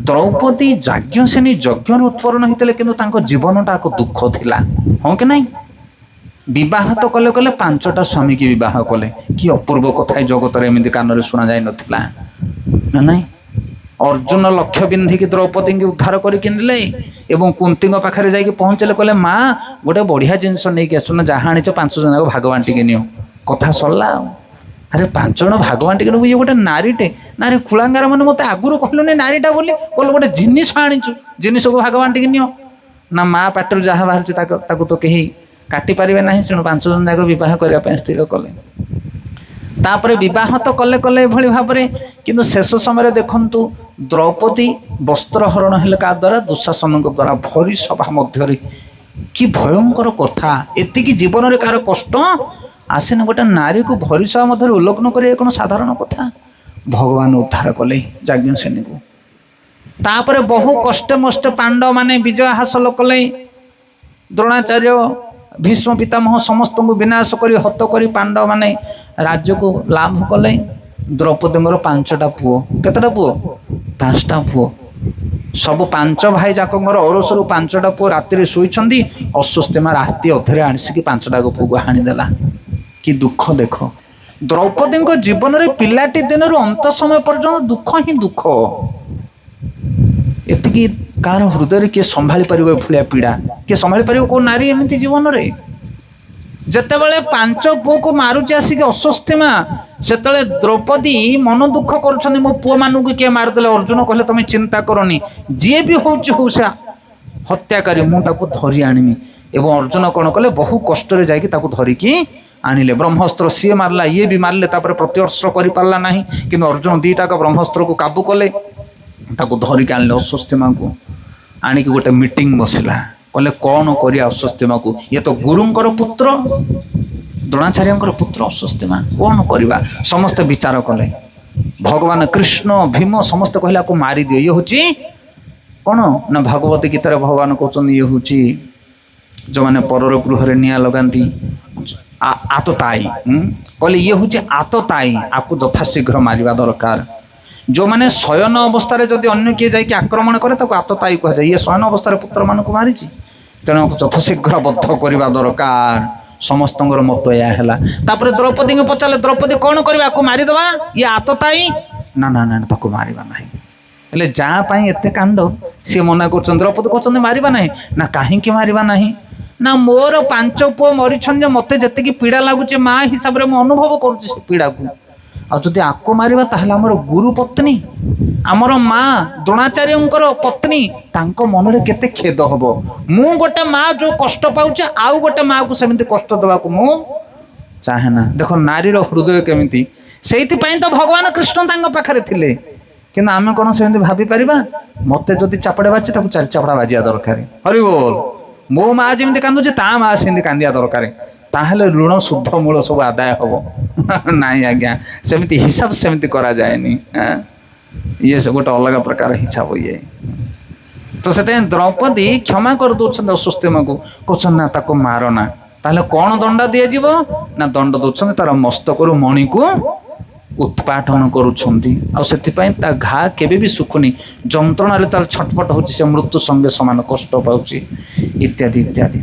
ଦ୍ରୌପଦୀ ଯାଜ୍ଞସେନୀ ଯଜ୍ଞରୁ ଉତ୍ପନ୍ନ ହୋଇଥିଲେ, କିନ୍ତୁ ତାଙ୍କ ଜୀବନଟା ଏକ ଦୁଃଖ ଥିଲା। ହଁ କି ନାଇଁ? ବିବାହ ତ କଲେ 5ଟା ସ୍ୱାମୀକି ବିବାହ କଲେ। କି ଅପୂର୍ବ କଥା ଏ ଜଗତରେ ଏମିତି କାନରେ ଶୁଣାଯାଇ ନଥିଲା ନା ନାଇଁ? ଅର୍ଜୁନ ଲକ୍ଷ୍ୟ ବିନ୍ଧିକି ଦ୍ରୌପଦୀଙ୍କୁ ଉଦ୍ଧାର କରିକି ନେଲେ ଏବଂ କୁନ୍ତୀଙ୍କ ପାଖରେ ଯାଇକି ପହଞ୍ଚିଲେ। କହିଲେ ମା, ଗୋଟେ ବଢ଼ିଆ ଜିନିଷ ନେଇକି ଆସୁନ, ଯାହା ଆଣିଛ 5 ଜଣ ଯାକ ଭାଗ ବାଣ୍ଟିକି ନିଅ। କଥା ସରିଲା ଆଉ। ଆରେ 5 ଜଣ ଭାଗ ବାଣ୍ଟିକି ନେବୁ, ଇଏ ଗୋଟେ ନାରୀଟେ। ନାରୀ କୁଳାଙ୍ଗାର ମାନେ ମୋତେ ଆଗରୁ କହିଲୁନି ନାରୀଟା ବୋଲି। କହିଲେ ଗୋଟେ ଜିନିଷ ଆଣିଛୁ, ଜିନିଷକୁ ଭାଗ ବାଣ୍ଟିକି ନିଅ। ନା ମା ପାଟିରୁ ଯାହା ବାହାରିଛି ତାକୁ ତ କେହି କାଟି ପାରିବେ ନାହିଁ। ସେଣୁ 5 ଜଣ ଯାକ ବିବାହ କରିବା ପାଇଁ ସ୍ଥିର କଲେ। ତାପରେ ବିବାହ ତ କଲେ ଏଭଳି ଭାବରେ, କିନ୍ତୁ ଶେଷ ସମୟରେ ଦେଖନ୍ତୁ ଦ୍ରୌପଦୀ ବସ୍ତ୍ରହରଣ ହେଲେ କାହା ଦ୍ୱାରା? ଦୁଃଶାସନଙ୍କ ଦ୍ୱାରା, ଭରି ସଭା ମଧ୍ୟରେ। କି ଭୟଙ୍କର କଥା! ଏତିକି ଜୀବନରେ କାହାର କଷ୍ଟ ଆସିନି, ଗୋଟେ ନାରୀକୁ ଭରି ସଭା ମଧ୍ୟରେ ଉଲ୍ଲଗ୍ନ କରିବା କ'ଣ ସାଧାରଣ କଥା? ଭଗବାନ ଉଦ୍ଧାର କଲେ ଯାଜ୍ଞସେନୀକୁ। ତାପରେ ବହୁ କଷ୍ଟେ ମଷ୍ଟେ ପାଣ୍ଡବମାନେ ବିଜୟ ହାସଲ କଲେ। ଦ୍ରୋଣାଚାର୍ଯ୍ୟ, ଭୀଷ୍ମ ପିତାମହ ସମସ୍ତଙ୍କୁ ବିନାଶ କରି ହତ କରି ପାଣ୍ଡବମାନେ ରାଜ୍ୟକୁ ଲାଭ କଲେ। ଦ୍ରୌପଦୀଙ୍କର 5ଟା ପୁଅ। କେତେଟା ପୁଅ? 5ଟା ପୁଅ। ସବୁ 5 ଭାଇ ଯାକଙ୍କର ଔରସରୁ 5ଟା ପୁଅ ରାତିରେ ଶୋଇଛନ୍ତି। ଅସ୍ୱସ୍ତିମା ରାତି ଅଧରେ ଆସିକି 5ଟା ପୁଅକୁ ହାଣିଦେଲା। କି ଦୁଃଖ ଦେଖ! ଦ୍ରୌପଦୀଙ୍କ ଜୀବନରେ ପିଲାଟି ଦିନରୁ ଅନ୍ତ ସମୟ ପର୍ଯ୍ୟନ୍ତ ଦୁଃଖ ହିଁ ଦୁଃଖ। ଏତିକି କାହାର ହୃଦୟରେ କିଏ ସମ୍ଭାଳି ପାରିବ? ଏଭଳିଆ ପୀଡ଼ା କିଏ ସମ୍ଭାଳି ପାରିବ? କୋଉ ନାରୀ ଏମିତି ଜୀବନରେ? ଯେତେବେଳେ 5 ପୁଅକୁ ମାରୁଛି ଆସିକି ଅସ୍ୱସ୍ତିମା, ସେତେବେଳେ ଦ୍ରୌପଦୀ ମନ ଦୁଃଖ କରୁଛନ୍ତି, ମୋ ପୁଅମାନଙ୍କୁ କିଏ ମାରିଦେଲେ। ଅର୍ଜୁନ କହିଲେ ତମେ ଚିନ୍ତା କରନି, ଯିଏ ବି ହେଉଛି ହଉ, ସେ ହତ୍ୟାକାରୀ, ମୁଁ ତାକୁ ଧରି ଆଣିବି। ଏବଂ ଅର୍ଜୁନ କ'ଣ କଲେ? ବହୁ କଷ୍ଟରେ ଯାଇକି ତାକୁ ଧରିକି ଆଣିଲେ। ବ୍ରହ୍ମାସ୍ତ୍ର ସିଏ ମାରିଲା, ଇଏ ବି ମାରିଲେ। ତାପରେ ପ୍ରତିଅସ୍ତ୍ର କରିପାରିଲା ନାହିଁ, କିନ୍ତୁ ଅର୍ଜୁନ 2ଟାକ ବ୍ରହ୍ମାସ୍ତ୍ରକୁ କାବୁ କଲେ, ତାକୁ ଧରିକି ଆଣିଲେ। ଅସ୍ୱସ୍ତିମାକୁ ଆଣିକି ଗୋଟେ ମିଟିଂ ବସିଲା। କହିଲେ କ'ଣ କରିବା ଅସ୍ୱସ୍ତିମାକୁ? ଇଏ ତ ଗୁରୁଙ୍କର ପୁତ୍ର, ଦ୍ରୋଣାଚାର୍ଯ୍ୟଙ୍କର ପୁତ୍ର ଅସ୍ୱସ୍ତିମା, କ'ଣ କରିବା? ସମସ୍ତେ ବିଚାର କଲେ। ଭଗବାନ କୃଷ୍ଣ, ଭୀମ ସମସ୍ତେ କହିଲେ ଆକୁ ମାରିଦିଅ। ଇଏ ହେଉଛି କ'ଣ ନା ଭାଗବତ ଗୀତାରେ ଭଗବାନ କହୁଛନ୍ତି ଇଏ ହେଉଛି ଯେଉଁମାନେ ପରର ଗୃହରେ ନିଆଁ ଲଗାନ୍ତି ଆତତାୟୀ କହିଲେ ଇଏ ହେଉଛି ଆତତାୟୀ, ଆକୁ ଯଥାଶୀଘ୍ର ମାରିବା ଦରକାର। ଯେଉଁମାନେ ଶୟନ ଅବସ୍ଥାରେ ଯଦି ଅନ୍ୟ କିଏ ଯାଇକି ଆକ୍ରମଣ କରେ ତାକୁ ଆତତାୟୀ କୁହାଯାଏ। ଇଏ ଶୟନ ଅବସ୍ଥାରେ ପୁତ୍ରମାନଙ୍କୁ ମାରିଛି, ତେଣୁ ଯଥାଶୀଘ୍ର ବଦ୍ଧ କରିବା ଦରକାର। ସମସ୍ତଙ୍କର ମତ ଏହା ହେଲା। ତାପରେ ଦ୍ରୌପଦୀଙ୍କୁ ପଚାରିଲେ ଦ୍ରୌପଦୀ କ'ଣ କରିବା, ଆକୁ ମାରିଦେବା, ଇଏ ଆତତାୟୀ? ନା ନା ନା ତାକୁ ମାରିବା ନାହିଁ। ହେଲେ ଯାହା ପାଇଁ ଏତେ କାଣ୍ଡ ସିଏ ମନା କରୁଛନ୍ତି, ଦ୍ରୌପଦୀ କହୁଛନ୍ତି ମାରିବା ନାହିଁ। ନା କାହିଁକି ମାରିବା ନାହିଁ? ନା ମୋର 5 ପୁଅ ମରିଛନ୍ତି ଯେ ମୋତେ ଯେତିକି ପୀଡ଼ା ଲାଗୁଛି ମା ହିସାବରେ ମୁଁ ଅନୁଭବ କରୁଛି ସେ ପୀଡ଼ାକୁ। ଆଉ ଯଦି ଆକୁ ମାରିବା ତାହେଲେ ଆମର ଗୁରୁ ପତ୍ନୀ, ଆମର ମା ଦ୍ରୋଣାଚାର୍ଯ୍ୟଙ୍କର ପତ୍ନୀ, ତାଙ୍କ ମନରେ କେତେ ଖେଦ ହବ। ମୁଁ ଗୋଟେ ମା ଯୋଉ କଷ୍ଟ ପାଉଛି ଆଉ ଗୋଟେ ମାକୁ ସେମିତି କଷ୍ଟ ଦେବାକୁ ମୁଁ ଚାହେଁ ନା। ଦେଖ ନାରୀର ହୃଦୟ କେମିତି। ସେଇଥିପାଇଁ ତ ଭଗବାନ କୃଷ୍ଣ ତାଙ୍କ ପାଖରେ ଥିଲେ। କିନ୍ତୁ ଆମେ କ'ଣ ସେମିତି ଭାବିପାରିବା ମୋତେ ଯଦି ଚାପଡ଼େ ବାଜି ତାକୁ 4 ଚାପଡ଼ା ବାଜିବା ଦରକାର? ହରି ବୋଲ। ମୋ ମା ଯେମିତି କାନ୍ଦୁଛି ତା ମା ସେମିତି କାନ୍ଦିବା ଦରକାର, ତାହେଲେ ଋଣ ଶୁଦ୍ଧ ମୂଳ ସବୁ ଆଦାୟ ହବ। ନାଇଁ ଆଜ୍ଞା, ସେମିତି ହିସାବ ସେମିତି କରାଯାଏନି। ଇଏ ଗୋଟେ ଅଲଗା ପ୍ରକାର ହିସାବ ଇଏ। ତ ସେଥିପାଇଁ ଦ୍ରୌପଦୀ କ୍ଷମା କରିଦେଉଛନ୍ତି ଅଶ୍ୱତ୍ଥାମାକୁ, କହୁଛନ୍ତି ନା ତାକୁ ମାର ନା। ତାହେଲେ କ'ଣ ଦଣ୍ଡ ଦିଆଯିବ? ନା ଦଣ୍ଡ ଦେଉଛନ୍ତି ତାର ମସ୍ତକରୁ ମଣିକୁ ଉତ୍ପାଟନ କରୁଛନ୍ତି। ଆଉ ସେଥିପାଇଁ ତା ଘା କେବେ ବି ଶୁଖୁନି, ଯନ୍ତ୍ରଣାରେ ତାର ଛଟପଟ ହେଉଛି, ସେ ମୃତ୍ୟୁ ସଙ୍ଗେ ସମାନ କଷ୍ଟ ପାଉଛି ଇତ୍ୟାଦି ଇତ୍ୟାଦି।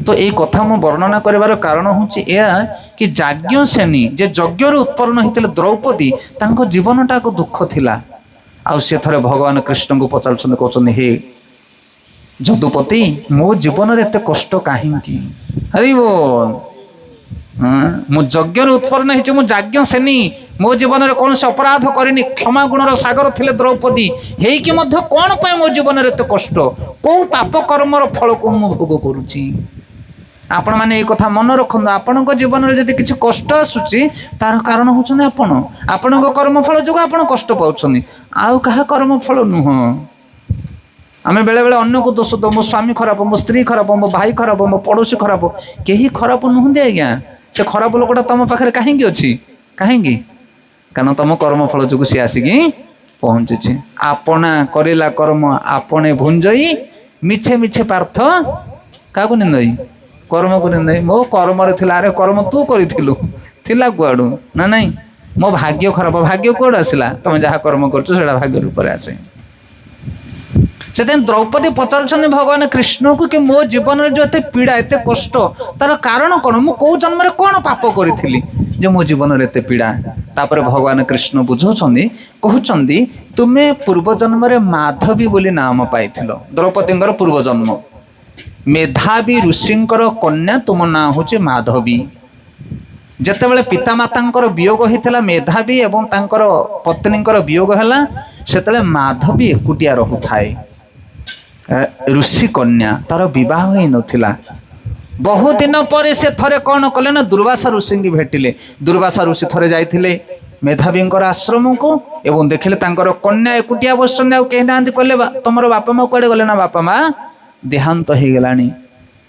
ତ ଏଇ କଥା ମୁଁ ବର୍ଣ୍ଣନା କରିବାର କାରଣ ହେଉଛି ଏହା କି ଯାଜ୍ଞସେନୀ ଯେ ଯଜ୍ଞରୁ ଉତ୍ପନ୍ନ ହୋଇଥିଲେ ଦ୍ରୌପଦୀ, ତାଙ୍କ ଜୀବନଟା ଏକ ଦୁଃଖ ଥିଲା। ଆଉ ସେ ଥରେ ଭଗବାନ କୃଷ୍ଣଙ୍କୁ ପଚାରୁଛନ୍ତି, କହୁଛନ୍ତି ହେ ଯଦୁପତି ମୋ ଜୀବନରେ ଏତେ କଷ୍ଟ କାହିଁକି? ହରି ବୋଲ। ମୁଁ ଯଜ୍ଞରୁ ଉତ୍ପନ୍ନ ହେଇଛି, ମୁଁ ଯାଜ୍ଞସେନୀ, ମୋ ଜୀବନରେ କୌଣସି ଅପରାଧ କରିନି, କ୍ଷମା ଗୁଣର ସାଗର ଥିଲେ ଦ୍ରୌପଦୀ, ହେଇକି ମଧ୍ୟ କ'ଣ ପାଇଁ ମୋ ଜୀବନରେ ଏତେ କଷ୍ଟ? କୋଉ ପାପ କର୍ମର ଫଳକୁ ମୁଁ ଭୋଗ କରୁଛି? ଆପଣମାନେ ଏଇ କଥା ମନେ ରଖନ୍ତୁ। ଆପଣଙ୍କ ଜୀବନରେ ଯଦି କିଛି କଷ୍ଟ ଆସୁଛି ତାର କାରଣ ହେଉଛନ୍ତି ଆପଣ। ଆପଣଙ୍କ କର୍ମଫଳ ଯୋଗୁଁ ଆପଣ କଷ୍ଟ ପାଉଛନ୍ତି, ଆଉ କାହା କର୍ମଫଳ ନୁହଁ। ଆମେ ବେଳେବେଳେ ଅନ୍ୟକୁ ଦୋଷ ଦେଉ, ମୋ ସ୍ୱାମୀ ଖରାପ, ମୋ ସ୍ତ୍ରୀ ଖରାପ, ମୋ ଭାଇ ଖରାପ, ମୋ ପଡ଼ୋଶୀ ଖରାପ। କେହି ଖରାପ ନୁହନ୍ତି ଆଜ୍ଞା। ସେ ଖରାପ ଲୋକଟା ତମ ପାଖରେ କାହିଁକି ଅଛି? କାହିଁକି? କାରଣ ତମ କର୍ମଫଳ ଯୋଗୁଁ ସିଏ ଆସିକି ପହଞ୍ଚିଛି। ଆପଣା କରିଲା କର୍ମ ଆପଣେ ଭୁଞ୍ଜଇ, ମିଛେ ମିଛେ ପାର୍ଥ କାହାକୁ ନିନ୍ଦଇ? କର୍ମକୁ ନିନ୍ଦଇ। ମୋ କର୍ମରେ ଥିଲା। ଆରେ କର୍ମ ତୁ କରିଥିଲୁ, ଥିଲା କୁଆଡ଼ୁ? ନା ନାଇଁ, ମୋ ଭାଗ୍ୟ ଖରାପ, ଭାଗ୍ୟ କୁଆଡ଼ୁ ଆସିଲା? ତମେ ଯାହା କର୍ମ କରୁଛ ସେଇଟା ଭାଗ୍ୟ ରୂପରେ ଆସେ। ସେଥିପାଇଁ ଦ୍ରୌପଦୀ ପଚାରୁଛନ୍ତି ଭଗବାନ କୃଷ୍ଣକୁ କି ମୋ ଜୀବନରେ ଯେଉଁ ଏତେ ପୀଡ଼ା ଏତେ କଷ୍ଟ ତାର କାରଣ କ'ଣ? ମୁଁ କୋଉ ଜନ୍ମରେ କ'ଣ ପାପ କରିଥିଲି ଯେ ମୋ ଜୀବନରେ ଏତେ ପୀଡ଼ା? ତାପରେ ଭଗବାନ କୃଷ୍ଣ ବୁଝାଉଛନ୍ତି, କହୁଛନ୍ତି ତୁମେ ପୂର୍ବଜନ୍ମରେ ମାଧବୀ ବୋଲି ନାମ ପାଇଥିଲ। ଦ୍ରୌପଦୀଙ୍କର ପୂର୍ବଜନ୍ମ ମେଧାବୀ ଋଷିଙ୍କର କନ୍ୟା, ତୁମ ନାଁ ହେଉଛି ମାଧବୀ। ଯେତେବେଳେ ପିତାମାତାଙ୍କର ବିୟୋଗ ହୋଇଥିଲା, ମେଧାବୀ ଏବଂ ତାଙ୍କର ପତ୍ନୀଙ୍କର ବିୟୋଗ ହେଲା, ସେତେବେଳେ ମାଧବୀ ଏକୁଟିଆ ରହୁଥାଏ। ଋଷି କନ୍ୟା, ତାର ବିବାହ ହୋଇନଥିଲା। ବହୁଦିନ ପରେ ସେ ଥରେ କ'ଣ କଲେ ନା ଦୁର୍ବାସା ଋଷିଙ୍କୁ ଭେଟିଲେ। ଦୁର୍ବାସା ଋଷି ଥରେ ଯାଇଥିଲେ ମେଧାବୀଙ୍କର ଆଶ୍ରମକୁ ଏବଂ ଦେଖିଲେ ତାଙ୍କର କନ୍ୟା ଏକୁଟିଆ ବସିଛନ୍ତି, ଆଉ କେହି ନାହାନ୍ତି। କହିଲେ ତମର ବାପା ମା କୁଆଡ଼େ ଗଲେ? ନା ବାପା ମା ଦେହାନ୍ତ ହେଇଗଲାଣି।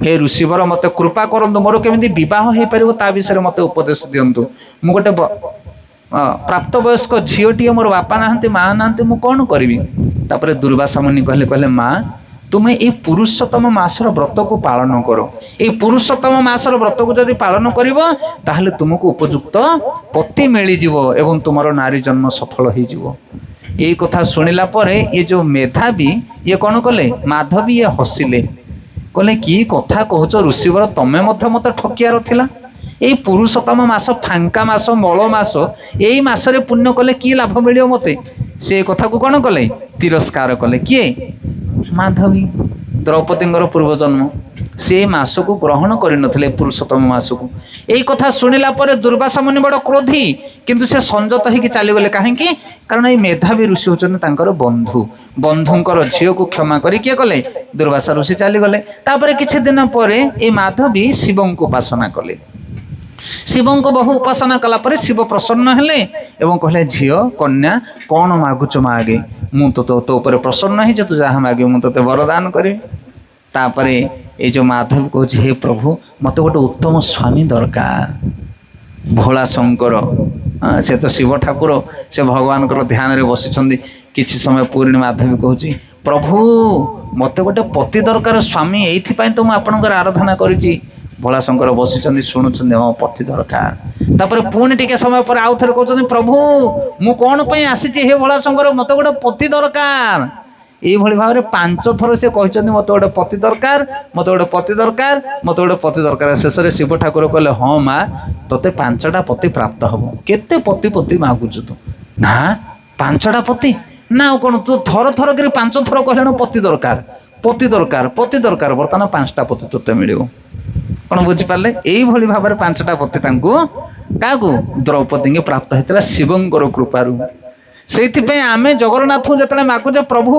ହେ ଋଷିବର ମୋତେ କୃପା କରନ୍ତୁ, ମୋର କେମିତି ବିବାହ ହେଇପାରିବ ତା ବିଷୟରେ ମୋତେ ଉପଦେଶ ଦିଅନ୍ତୁ। ମୁଁ ଗୋଟେ ପ୍ରାପ୍ତବୟସ୍କ ଝିଅଟିଏ, ମୋର ବାପା ନାହାନ୍ତି, ମା ନାହାନ୍ତି, ମୁଁ କ'ଣ କରିବି? ତାପରେ ଦୁର୍ବାସା ମୁନି କହିଲେ ମା ତୁମେ ଏଇ ପୁରୁଷୋତ୍ତମ ମାସର ବ୍ରତକୁ ପାଳନ କର। ଏଇ ପୁରୁଷୋତ୍ତମ ମାସର ବ୍ରତକୁ ଯଦି ପାଳନ କରିବ ତାହେଲେ ତୁମକୁ ଉପଯୁକ୍ତ ପତି ମିଳିଯିବ ଏବଂ ତୁମର ନାରୀ ଜନ୍ମ ସଫଳ ହେଇଯିବ। ଏଇ କଥା ଶୁଣିଲା ପରେ ଇଏ ଯେଉଁ ମେଧାବୀ ଇଏ କ'ଣ କଲେ? ମାଧବୀ ଇଏ ହସିଲେ, କହିଲେ କି କଥା କହୁଛ ଋଷିବର, ତମେ ମଧ୍ୟ ମୋତେ ଠକିବାର ଥିଲା। ଏଇ ପୁରୁଷୋତ୍ତମ ମାସ ଫାଙ୍କା ମାସ, ମଳ ମାସ, ଏଇ ମାସରେ ପୁଣ୍ୟ କଲେ କି ଲାଭ ମିଳିବ ମୋତେ? ସେ କଥାକୁ କ'ଣ କଲେ? ତିରସ୍କାର କଲେ। କିଏ? ମାଧବୀ, ଦ୍ରୌପଦୀଙ୍କର ପୂର୍ବଜନ୍ମ। ସେ ମାସକୁ ଗ୍ରହଣ କରିନଥିଲେ, ପୁରୁଷୋତ୍ତମ ମାସକୁ। ଏଇ କଥା ଶୁଣିଲା ପରେ ଦୁର୍ବାସା ମୁନି ବଡ଼ କ୍ରୋଧୀ, କିନ୍ତୁ ସେ ସଂଯତ ହେଇକି ଚାଲିଗଲେ। କାହିଁକି? କାରଣ ଏଇ ମେଧାବୀ ଋଷି ହେଉଛନ୍ତି ତାଙ୍କର ବନ୍ଧୁ। ବନ୍ଧୁଙ୍କର ଝିଅକୁ କ୍ଷମା କରି କିଏ କଲେ? ଦୁର୍ବାସା ଋଷି ଚାଲିଗଲେ। ତାପରେ କିଛି ଦିନ ପରେ ଏଇ ମାଧବୀ ଶିବଙ୍କୁ ଉପାସନା କଲେ। ଶିବଙ୍କୁ ବହୁ ଉପାସନା କଲା ପରେ ଶିବ ପ୍ରସନ୍ନ ହେଲେ ଏବଂ କହିଲେ ଝିଅ କନ୍ୟା କ'ଣ ମାଗୁଛ ମାଗେ, ମୁଁ ତ ତୋ ଉପରେ ପ୍ରସନ୍ନ ହେଇଛି, ତୁ ଯାହା ମାଗିବୁ ମୁଁ ତୋତେ ବରଦାନ କରିବି। ତାପରେ ଏଇ ଯେଉଁ ମାଧବୀ କହୁଛି ହେ ପ୍ରଭୁ ମୋତେ ଗୋଟେ ଉତ୍ତମ ସ୍ୱାମୀ ଦରକାର। ଭୋଳା ଶଙ୍କର, ସେ ତ ଶିବ ଠାକୁର, ସେ ଭଗବାନଙ୍କର ଧ୍ୟାନରେ ବସିଛନ୍ତି। କିଛି ସମୟ ପୂର୍ଣ୍ଣି ମାଧବୀ କହୁଛି ପ୍ରଭୁ ମୋତେ ଗୋଟେ ପତି ଦରକାର ସ୍ୱାମୀ, ଏଇଥିପାଇଁ ତ ମୁଁ ଆପଣଙ୍କର ଆରାଧନା କରିଛି। ଭୋଳାଶଙ୍କର ବସିଛନ୍ତି ଶୁଣୁଛନ୍ତି, ହଁ ପତି ଦରକାର। ତାପରେ ପୁଣି ଟିକେ ସମୟ ପରେ ଆଉ ଥରେ କହୁଛନ୍ତି, ପ୍ରଭୁ ମୁଁ କ'ଣ ପାଇଁ ଆସିଛି ହେ ଭୋଳାଶଙ୍କର, ମୋତେ ଗୋଟେ ପତି ଦରକାର। ଏଇଭଳି ଭାବରେ 5 ଥର ସେ କହିଛନ୍ତି ମୋତେ ଗୋଟେ ପତି ଦରକାର, ମୋତେ ଗୋଟେ ପତି ଦରକାର, ମୋତେ ଗୋଟେ ପତି ଦରକାର। ଶେଷରେ ଶିବ ଠାକୁର କହିଲେ, ହଁ ମା ତୋତେ 5ଟା ପତି ପ୍ରାପ୍ତ ହବ। କେତେ ପତି ମାଗୁଛୁ ତୁ? ନା 5ଟା ପତି ନା, ଆଉ କ'ଣ ତୁ ଥର ଥର କରି 5 ଥର କହିଲେଣି ପତି ଦରକାର, ପତି ଦରକାର, ପତି ଦରକାର। ବର୍ତ୍ତମାନ 5ଟା ପତି ତୋତେ ମିଳିବ। କ'ଣ ବୁଝିପାରିଲେ? ଏଇଭଳି ଭାବରେ 5ଟା ପତି ତାଙ୍କୁ, କାହାକୁ? ଦ୍ରୌପଦୀଙ୍କୁ ପ୍ରାପ୍ତ ହେଇଥିଲା ଶିବଙ୍କର କୃପାରୁ। ସେଇଥିପାଇଁ ଆମେ ଜଗନ୍ନାଥଙ୍କୁ ଯେତେବେଳେ ମାଗୁଛେ ପ୍ରଭୁ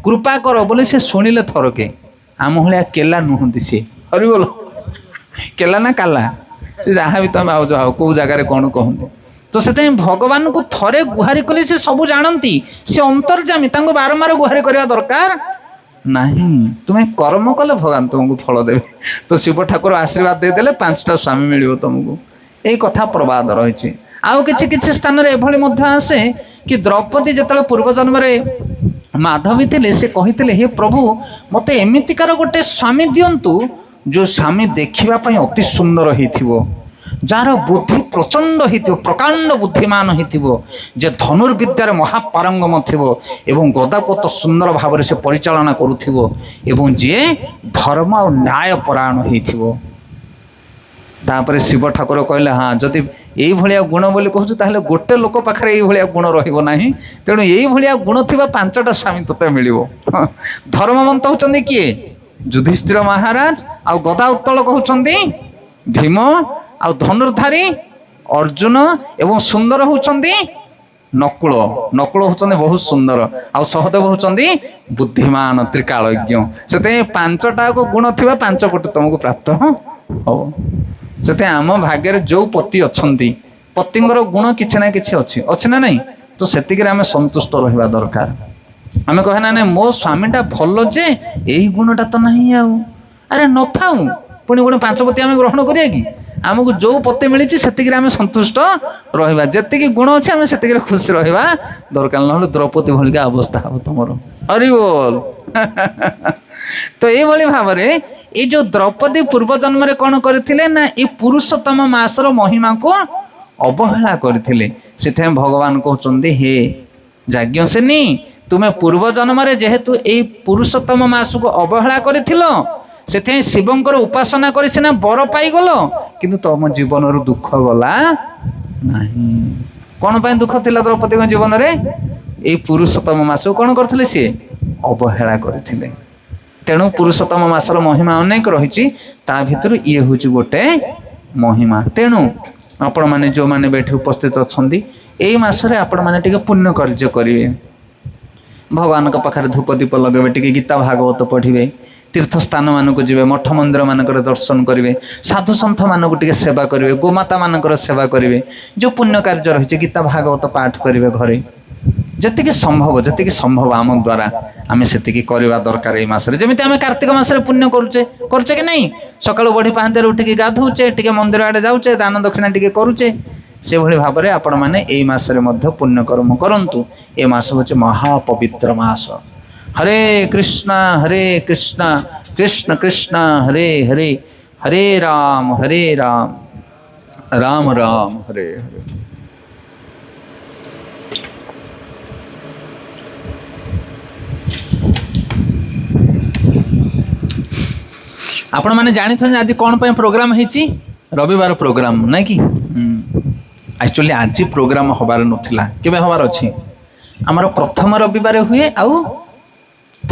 କୃପା କର ବୋଲି, ସେ ଶୁଣିଲେ ଥରକେ। ଆମ ଭଳିଆ କେଲା ନୁହନ୍ତି ସେ। ହରିବୋଲ। କେଲା ନା କାଲା, ସେ ଯାହା ବି ତମେ ଭାବୁଛ ଆଉ କୋଉ ଜାଗାରେ କ'ଣ କହନ୍ତି। ତ ସେଥିପାଇଁ ଭଗବାନଙ୍କୁ ଥରେ ଗୁହାରି କଲେ ସେ ସବୁ ଜାଣନ୍ତି, ସେ ଅନ୍ତର୍ଯାମୀ, ତାଙ୍କୁ ବାରମ୍ବାର ଗୁହାରି କରିବା ଦରକାର ନାହିଁ। ତୁମେ କର୍ମ କଲେ ଭଗବାନ ତୁମକୁ ଫଳ ଦେବେ। ତ ଶିବ ଠାକୁର ଆଶୀର୍ବାଦ ଦେଇଦେଲେ 5ଟା ସ୍ୱାମୀ ମିଳିବ ତୁମକୁ। ଏଇ କଥା ପ୍ରବାଦ ରହିଛି। ଆଉ କିଛି କିଛି ସ୍ଥାନରେ ଏଭଳି ମଧ୍ୟ ଆସେ କି ଦ୍ରୌପଦୀ ଯେତେବେଳେ ପୂର୍ବ ଜନ୍ମରେ ମାଧବୀ ଥିଲେ, ସେ କହିଥିଲେ, ହେ ପ୍ରଭୁ ମୋତେ ଏମିତିକାର ଗୋଟେ ସ୍ୱାମୀ ଦିଅନ୍ତୁ, ଯେଉଁ ସ୍ୱାମୀ ଦେଖିବା ପାଇଁ ଅତି ସୁନ୍ଦର ହେଇଥିବ, ଯାହାର ବୁଦ୍ଧି ପ୍ରଚଣ୍ଡ ହେଇଥିବ, ପ୍ରକାଣ୍ଡ ବୁଦ୍ଧିମାନ ହେଇଥିବ, ଯେ ଧନୁର୍ବିଦ୍ୟାରେ ମହାପାରଙ୍ଗମ ଥିବ ଏବଂ ଗଦାକୁ ଅତ ସୁନ୍ଦର ଭାବରେ ସେ ପରିଚାଳନା କରୁଥିବ, ଏବଂ ଯିଏ ଧର୍ମ ଆଉ ନ୍ୟାୟ ପରାୟଣ ହେଇଥିବ। ତାପରେ ଶିବ ଠାକୁର କହିଲେ, ହଁ ଯଦି ଏଇଭଳିଆ ଗୁଣ ବୋଲି କହୁଛୁ, ତାହେଲେ ଗୋଟେ ଲୋକ ପାଖରେ ଏଇଭଳିଆ ଗୁଣ ରହିବ ନାହିଁ। ତେଣୁ ଏଇଭଳିଆ ଗୁଣ ଥିବା 5ଟା ସ୍ୱାମୀ ତୋତେ ମିଳିବ। ଧର୍ମବନ୍ତ ହେଉଛନ୍ତି କିଏ? ଯୁଧିଷ୍ଠିର ମହାରାଜ। ଆଉ ଗଦା ଉତ୍ତଳ କହୁଛନ୍ତି ଭୀମ। ଆଉ ଧନୁର୍ଧାରୀ ଅର୍ଜୁନ। ଏବଂ ସୁନ୍ଦର ହେଉଛନ୍ତି ନକୁଳ। ନକୁଳ ହେଉଛନ୍ତି ବହୁତ ସୁନ୍ଦର। ଆଉ ସହଦେବ ହେଉଛନ୍ତି ବୁଦ୍ଧିମାନ ତ୍ରିକାଳଜ୍ଞ। ସେଥିପାଇଁ 5ଟାକୁ ଗୁଣ ଥିବା 5 କୋଟି ତମକୁ ପ୍ରାପ୍ତ ହବ। ସେଥିପାଇଁ ଆମ ଭାଗ୍ୟରେ ଯେଉଁ ପତି ଅଛନ୍ତି, ପତିଙ୍କର ଗୁଣ କିଛି ନା କିଛି ଅଛି ନା ନାହିଁ? ତ ସେତିକିରେ ଆମେ ସନ୍ତୁଷ୍ଟ ରହିବା ଦରକାର। ଆମେ କହିବା ନା ନାଇଁ ମୋ ସ୍ୱାମୀଟା ଭଲ, ଯେ ଏଇ ଗୁଣଟା ତ ନାହିଁ। ଆଉ ଆରେ ନଥାଉ, ପୁଣି 5 ପତି ଆମେ ଗ୍ରହଣ କରିବା କି? ଆମକୁ ଯେଉଁ ପତି ମିଳିଛି ସେତିକିରେ ଆମେ ସନ୍ତୁଷ୍ଟ ରହିବା। ଯେତିକି ଗୁଣ ଅଛି ଆମେ ସେତିକିରେ ଖୁସି ରହିବା ଦରକାର। ନହେଲେ ଦ୍ରୌପଦୀ ଭଳିକା ଅବସ୍ଥା ହେବ ତମର। ହରି ବୋଲ। ତ ଏଇଭଳି ଭାବରେ ଏଇ ଯେଉଁ ଦ୍ରୌପଦୀ ପୂର୍ବ ଜନ୍ମରେ କ'ଣ କରିଥିଲେ ନା, ଏଇ ପୁରୁଷୋତ୍ତମ ମାସର ମହିମାକୁ ଅବହେଳା କରିଥିଲେ। ସେଥିପାଇଁ ଭଗବାନ କହୁଛନ୍ତି, ହେ ଯାଜ୍ଞସେନୀ, ତୁମେ ପୂର୍ବ ଜନ୍ମରେ ଯେହେତୁ ଏଇ ପୁରୁଷୋତ୍ତମ ମାସକୁ ଅବହେଳା କରିଥିଲ, ସେଥିପାଇଁ ଶିବଙ୍କର ଉପାସନା କରି ସିନା ବର ପାଇଗଲ, କିନ୍ତୁ ତମ ଜୀବନରୁ ଦୁଃଖ ଗଲା ନାହିଁ। କ'ଣ ପାଇଁ ଦୁଃଖ ଥିଲା ଦ୍ରୌପଦୀଙ୍କ ଜୀବନରେ? ଏଇ ପୁରୁଷୋତ୍ତମ ମାସକୁ କ'ଣ କରିଥିଲେ? ସିଏ ଅବହେଳା କରିଥିଲେ। ତେଣୁ ପୁରୁଷୋତ୍ତମ ମାସର ମହିମା ଅନେକ ରହିଛି, ତା ଭିତରୁ ଇଏ ହେଉଛି ଗୋଟେ ମହିମା। ତେଣୁ ଆପଣମାନେ ଯେଉଁମାନେ ବି ଏଠି ଉପସ୍ଥିତ ଅଛନ୍ତି, ଏଇ ମାସରେ ଆପଣମାନେ ଟିକେ ପୁଣ୍ୟ କାର୍ଯ୍ୟ କରିବେ। ଭଗବାନଙ୍କ ପାଖରେ ଧୂପ ଦୀପ ଲଗାଇବେ, ଟିକେ ଗୀତା ଭାଗବତ ପଢ଼ିବେ, ତୀର୍ଥସ୍ଥାନ ମାନଙ୍କୁ ଯିବେ, ମଠ ମନ୍ଦିର ମାନଙ୍କର ଦର୍ଶନ କରିବେ, ସାଧୁସନ୍ଥ ମାନଙ୍କୁ ଟିକେ ସେବା କରିବେ, ଗୋମାତା ମାନଙ୍କର ସେବା କରିବେ। ଯେଉଁ ପୁଣ୍ୟ କାର୍ଯ୍ୟ ରହିଛି ଗୀତା ଭାଗବତ ପାଠ କରିବେ ଘରେ। ଯେତିକି ସମ୍ଭବ ଆମ ଦ୍ୱାରା ଆମେ ସେତିକି କରିବା ଦରକାର ଏଇ ମାସରେ। ଯେମିତି ଆମେ କାର୍ତ୍ତିକ ମାସରେ ପୁଣ୍ୟ କରୁଛେ କି ନାହିଁ? ସକାଳୁ ବଢ଼ି ପାହାନ୍ତିଆରୁ ଉଠିକି ଗାଧଉଛେ, ଟିକେ ମନ୍ଦିର ଆଡ଼େ ଯାଉଛେ, ଦାନ ଦକ୍ଷିଣା ଟିକେ କରୁଛେ, ସେଭଳି ଭାବରେ ଆପଣମାନେ ଏଇ ମାସରେ ମଧ୍ୟ ପୁଣ୍ୟକର୍ମ କରନ୍ତୁ। ଏ ମାସ ହେଉଛି ମହାପବିତ୍ର ମାସ। ହରେ କୃଷ୍ଣ କୃଷ୍ଣ କୃଷ୍ଣ ହରେ ହରେ, ହରେ ରାମ ରାମ ରାମ ହରେ ହରେ। ଆପଣମାନେ ଜାଣିଛନ୍ତି ଆଜି କ'ଣ ପାଇଁ ପ୍ରୋଗ୍ରାମ ହେଇଛି? ରବିବାର ପ୍ରୋଗ୍ରାମ ନାଇଁ କି? ଆକ୍ଚୁଆଲି ଆଜି ପ୍ରୋଗ୍ରାମ ହବାର ନଥିଲା। କେବେ ହବାର ଅଛି? ଆମର ପ୍ରଥମ ରବିବାର ହୁଏ ଆଉ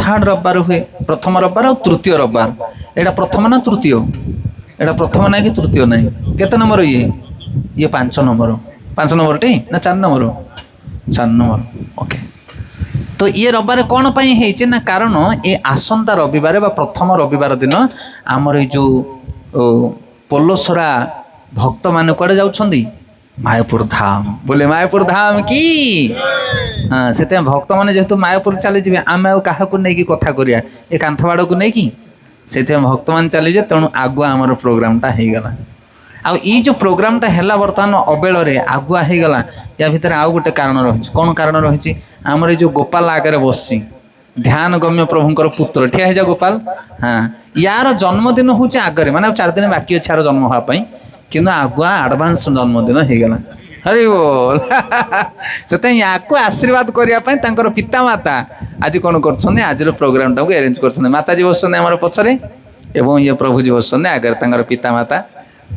ଥାର୍ଡ଼ ରବିବାର ହୁଏ। ପ୍ରଥମ ରବିବାର ଆଉ ତୃତୀୟ ରବିବାର। ଏଇଟା ପ୍ରଥମ ନା ତୃତୀୟ? ଏଇଟା ପ୍ରଥମ ନାହିଁ କି ତୃତୀୟ ନାହିଁ? କେତେ ନମ୍ବର ଇଏ 5 ନମ୍ବର। 5 ନମ୍ବରଟି ନା 4 ନମ୍ବର? 4 ନମ୍ବର। ଓକେ। ତ ଇଏ ରବିବାର କ'ଣ ପାଇଁ ହେଇଛି ନା, କାରଣ ଏ ଆସନ୍ତା ରବିବାର ବା ପ୍ରଥମ ରବିବାର ଦିନ ଆମର ଏଇ ଯେଉଁ ପୋଲସରା ଭକ୍ତମାନେ କୁଆଡ଼େ ଯାଉଛନ୍ତି? ମାୟାପୁର ଧାମ। ବୋଲେ ମାୟାପୁର ଧାମ କି? ହଁ, ସେଥିପାଇଁ ଭକ୍ତମାନେ ଯେହେତୁ ମାୟାପୁର ଚାଲିଯିବେ, ଆମେ ଆଉ କାହାକୁ ନେଇକି କଥା କରିବା? ଏ କାନ୍ଥ ବାଡ଼କୁ ନେଇକି। ସେଥିପାଇଁ ଭକ୍ତମାନେ ଚାଲିଯିବେ, ତେଣୁ ଆଗୁଆ ଆମର ପ୍ରୋଗ୍ରାମଟା ହେଇଗଲା। ଆଉ ଏଇ ଯେଉଁ ପ୍ରୋଗ୍ରାମଟା ହେଲା ବର୍ତ୍ତମାନ ଅବେଳରେ ଆଗୁଆ ହେଇଗଲା, ୟା ଭିତରେ ଆଉ ଗୋଟେ କାରଣ ରହିଛି। କ'ଣ କାରଣ ରହିଛି? ଆମର ଏଇ ଯେଉଁ ଗୋପାଳ ଆଗରେ ବସିଛି, ध्यान गम्य प्रभुंकर पुत्र ठिया है जा गोपाल। हाँ यार जन्मदिन हूँ आगे माने 4 दिन बाकी अच्छे यार जन्म हाँपाई कि आगुआ आडभांस जन्मदिन हो गला। हरि बोल से या आशीर्वाद करने पिता माता आज कौन कर आज प्रोग्राम टाक अरेंज कर माताजी बस पछरे एवं ये प्रभुजी बस आगे पिता माता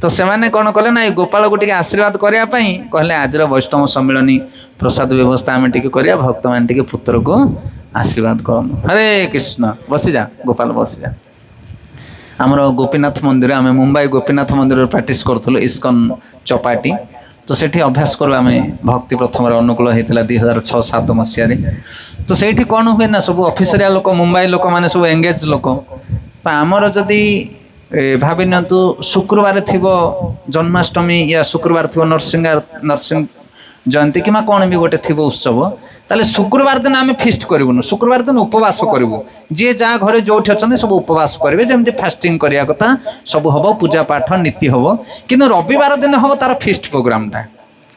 तो से कौन कले ना गोपाल को आशीर्वाद करने कहले आज वैष्णव सम्मिलनी प्रसाद व्यवस्था आम टे भक्त मान पुत्र को आशीर्वाद कर। हरे कृष्ण बसी जा गोपाल बसी जा। आमर गोपीनाथ मंदिर आम मुंबई गोपीनाथ मंदिर प्राक्ट करूँ इस्कन चौपाटी तो सेठी अभ्यास करूँ आम भक्ति प्रथम अनुकूल होता 2006-07 मसीह तो सेठी कौन हुए ना सब ऑफिसरिया लोक मुंबई लोक मैंने सब एंगेज लोक तो आमर जदि भावी नियंतु शुक्रवार थी जन्माष्टमी या शुक्रवार थी नरसिंह जयंती कि कौन भी गोटे थी उत्सव ताले शुक्रवार दिन आम फिस्ट करूँ शुक्रवार दिन उपवास करूँ जी जहाँ घरे जो अच्छा सब उपवास करेंगे जमी फास्टिंग करने कथा सब हम पूजा पाठ नीति हम कि रविवार दिन हम तार फिस्ट प्रोग्रामटा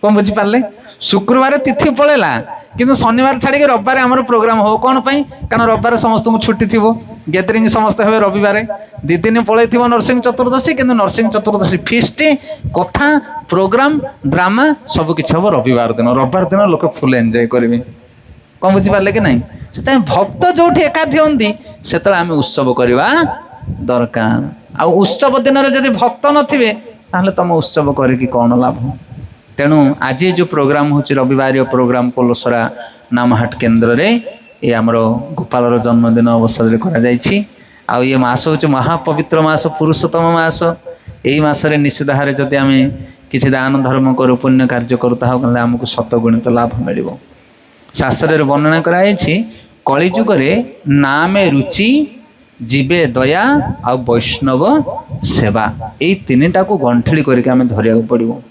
कौन बुझीपारे शुक्रवार तिथि पड़ेगा किंतु शनिवार छाड़ी रविवार आम प्रोग्राम हो कौन पाई कारण रविवार समस्त छुट्टी थी गैदरिंग समस्त हे रविवार 2 दिन पलि नरसिंह चतुर्दशी किंतु नरसिंह चतुर्दशी फिस्ट कथा प्रोग्राम ड्रामा सबकि हम रविवार दिन लोक फुल एंजॉय करेंगे कौन बुझीपारे कि नहीं से भक्त जो एकाठी होती से आम उत्सव करवा दरकार आ उत्सव दिन में जब भक्त नथिबे ताहले तुम उत्सव करके कौन लाभ। तेणु आज जो प्रोग्राम हूँ रविवार प्रोग्राम पोलोसरा नामहाट केन्द्र रे ये आमर गोपाल जन्मदिन अवसर कर ये मास हूँ महापवित्र मास पुरुषोत्तम मास यही मसरे निश्चित भाव जदि आम किसी दान धर्म करूँ पुण्य कार्य करूँ ताहले आमको शतगुणित लाभ मिल। शास्त्र वर्णना कराई कलिजुगे नामे रुचि जीवे दया आ वैष्णव सेवा यही 3टा को गंठिली करके आम धरिया पड़ो।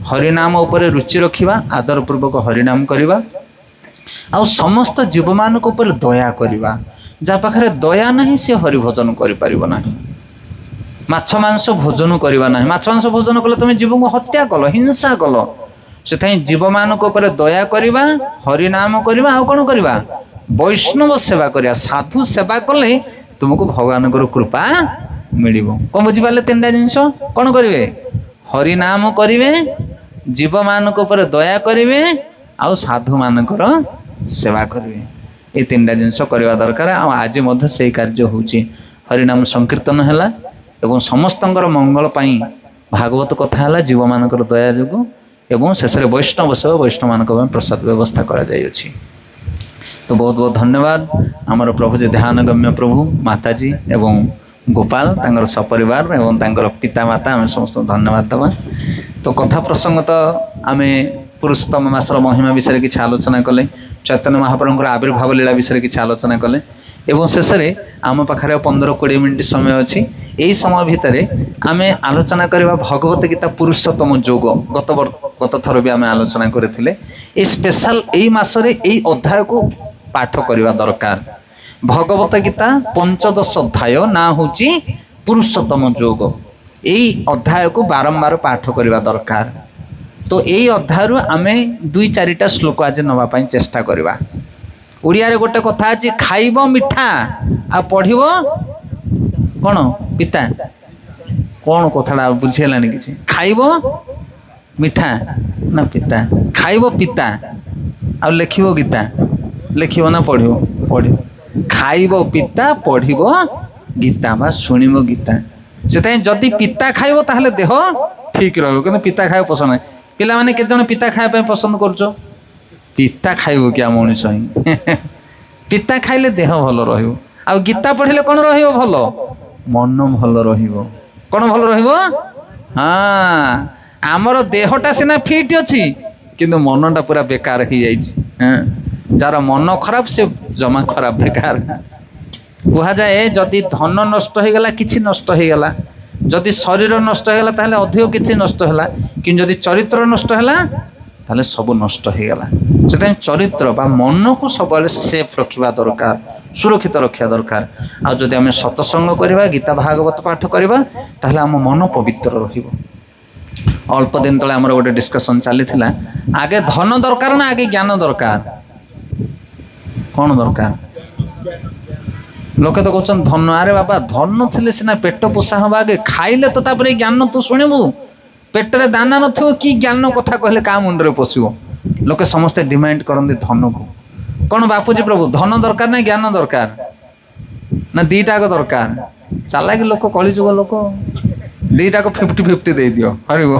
हरिनाम उपर रुचि रखिबा आदर पूर्वक हरिनाम करिबा आ समस्त जीव मान उपर दया करिबा जहाँ पाखरे दया नहीं से हरि भोजन करि परिबो नाही। माछ मांस भोजन करिबा नाही माछ मांस भोजन कले तुम जीव को हत्या कल हिंसा कल से जीव मान उपर दया करिबा हरिनाम करिबा आ कोन करिबा वैष्णव सेवा करिया साधु सेवा कले तुमको भगवान कृपा मिलिबो। कोन बुझी पाले 3टा जिंस कोन करिवे हरिनाम करिवे जीव मान उपर दया करिवे आ साधु मानकर सेवा करिवे ये 3टा जिनस करवा दरकार। आज मध्य से कार्य होची हरिनाम संकीर्तन हैला एवं समस्तंकर मंगल पाई भागवत कथा हैला जीव मानकर दया जोगु एवं शेष वैष्णव सेवा वैष्णव मानक प्रसाद व्यवस्था करा जाय अछि। तो बहुत बहुत धन्यवाद आमर प्रभु जी ध्यान गम्य प्रभु माताजी एवं गोपाल तांकर सपरिवार एवं तांकर पिता माता आम समस्त धन्यवाद दवा। तो कथा प्रसंग तो आम पुरुषोत्तम मासर महिमा विषय किसी आलोचना कले चैतन्य महाप्रभुଙ୍କର आविर्भाव लीला विषय किसी आलोचना कले एवं शेष में आम पाखे 15-20 मिनिट समय अच्छी यही समय भितर आम आलोचना करवा भगवत गीता पुरुषोत्तम योग गत थर भी आम आलोचना करते स्पेशल यही मसरे यही अध्याय को पाठ करवा दरकार। भगवत गीता 15 अध्याय ना हूँ पुरुषोत्तम योग यही अध्याय को बारंबार पाठ करवा दरकार। तो यही अध्याय आम 2-4टा श्लोक आज नापी चेष्टा करवा। ओडिया रे गोटे कथा अच्छी खाइब मिठा आ पढ़िब कौन पिता कौन कथाटा बुझीगला कि खाइब मिठा ना पिता खाइब पिता आ लिखिब गीता लिखिब ना पढ़िब पढ़िब खाइब पिता पढ़िब गीता बा शुणिब गीता से जदि पिता खाइब ताहले देह ठीक रहिब किंतु पिता खाइब पसंद है पिला माने केते जण पिता खाइबा पसंद करछो पिता खाइब क्या मनीष पिता खाइले देह भल रहिबो आ गीता पढ़िले कौन रहिबो भल मन भल रहिबो कौन भल रहिबो। हाँ आमर देहटा सिना फिट अच्छी किंतु मनटा पूरा बेकार हो जाइए जार मन खराब से जमा खराब बेकार कह जाए जदि धन नष्ट हो गला किछि नष्ट हो गला जदि शरीर नष्ट हो गला ताहले अधिक किछि नष्ट होला कि जदि चरित्र नष्ट होला ताहले सब नष्ट हो गला। से चरित्र बा मन को सब सेफ रखा दरकार सुरक्षित रखा दरकार। आ जदि आम सत्संग करवा गीता भागवत पाठ करवा ताहले आम मन पवित्र रहिबो। अल्प दिन तले आमर गोटे डिस्कशन चली आगे धन दरकार ना आगे ज्ञान दरकार कौन दरकार लोके तो कहते धन अरे बाबा धन थे सीना पेट पोषा हवा आगे खाइले तो तापर ज्ञान तू शुणु पेटरे दाना न कि ज्ञान कथा कहले का मुंडरे पशिबो लोके समस्ते डिमांड करते धन को कौन बापूजी प्रभु धन दरकार ना ज्ञान दरकार ना दीटा को दरकार चला कि लोक कलिजुग लोक दीटा को 50-50 दे दियो हरिबो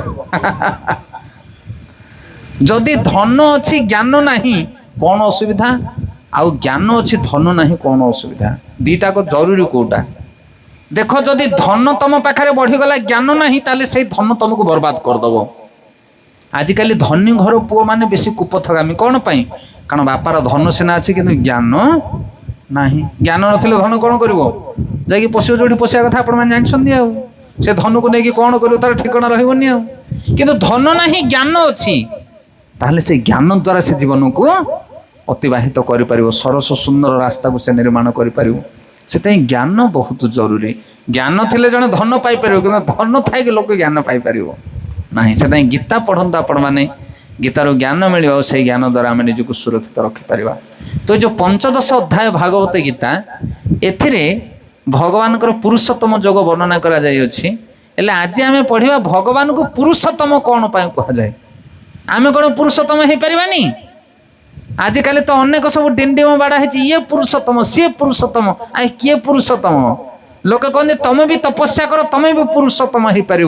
जदि धन अच्छी ज्ञान नहीं कौन असुविधा आउ ज्ञान अच्छी धन नहीं कौन असुविधा दीटा को जरूरी कोटा देख जदि धन तुम पाखे बढ़ीगला ज्ञान नहीं ताले से धन तुमको बर्बाद करदेव आजिकल धनी घर पुओ मैंने बेसी कुपथगामी कौन पाई कारण बापार धन सीना अच्छे कि ज्ञान नहीं ज्ञान नथिले धन कौन करिवो जाकि पोषियो जोड़ी पोषिया कथा आपण माने जानछन्ती आ से धन को लेकिन कौन करिवो तार ठिकाना रहइबोनी आ किंतु धन नहीं ज्ञान अछि ताहले से ज्ञान द्वारा से जीवन को अतिबाहित करि परिवो सरस सुंदर रास्ता को से निर्माण करि परिवो से ज्ञान बहुत जरूरी ज्ञान थिले जने धन पाई परिवो किंतु धन थाई के लोक ज्ञान पाई परिवो नहीं से गीता पढ़ंता आपण माने गीतार ज्ञान मिले से ज्ञान द्वारा आम निजक सुरक्षित रखिपर तो जो 15 अध्याय भागवत गीता एथिरे भगवान पुरुषोत्तम जोग वर्णना करा जाइए आज आम पढ़ा भगवान को पुरुषोत्तम कौन पाई कह जाए आम कौन पुरुषोत्तम हो पारानी आजिकल तो अनेक सब डिंडिम बाड़ा है ये पुरुषोत्तम सी पुरुषोत्तम आ किए पुरुषोत्तम लोक कहते तुम भी तपस्या कर तुम भी पुरुषोत्तम हो पार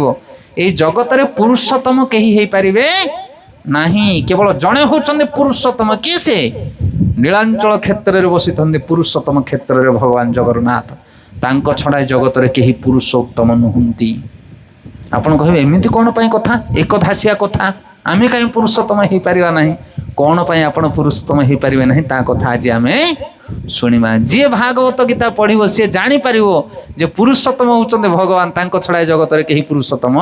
ये जगत रे पुरुषोत्तम कहीं हो पारे नहीं केवल जड़े होचंदे पुरुषोत्तम किए से नीलांचल क्षेत्र में बसी पुरुषोत्तम क्षेत्र में भगवान जगन्नाथ तांको छड़ा जगत रे कहीं पुरुषोत्तम नुहंती आपण कहे एमती कौन पाई कथा एकधासिया कथा आमे कहीं पुरुषोत्तम हो पारिबा नहीं कौन पाई आपण पुरुषोत्तम हो पारिबे नहीं ता कथा आज आमे शुणिबा जे भागवत गीता पढ़िबो से जानि पारिबो जे पुरुषोत्तम होचंदे भगवान तांको छड़ा जगत रे कहीं पुरुषोत्तम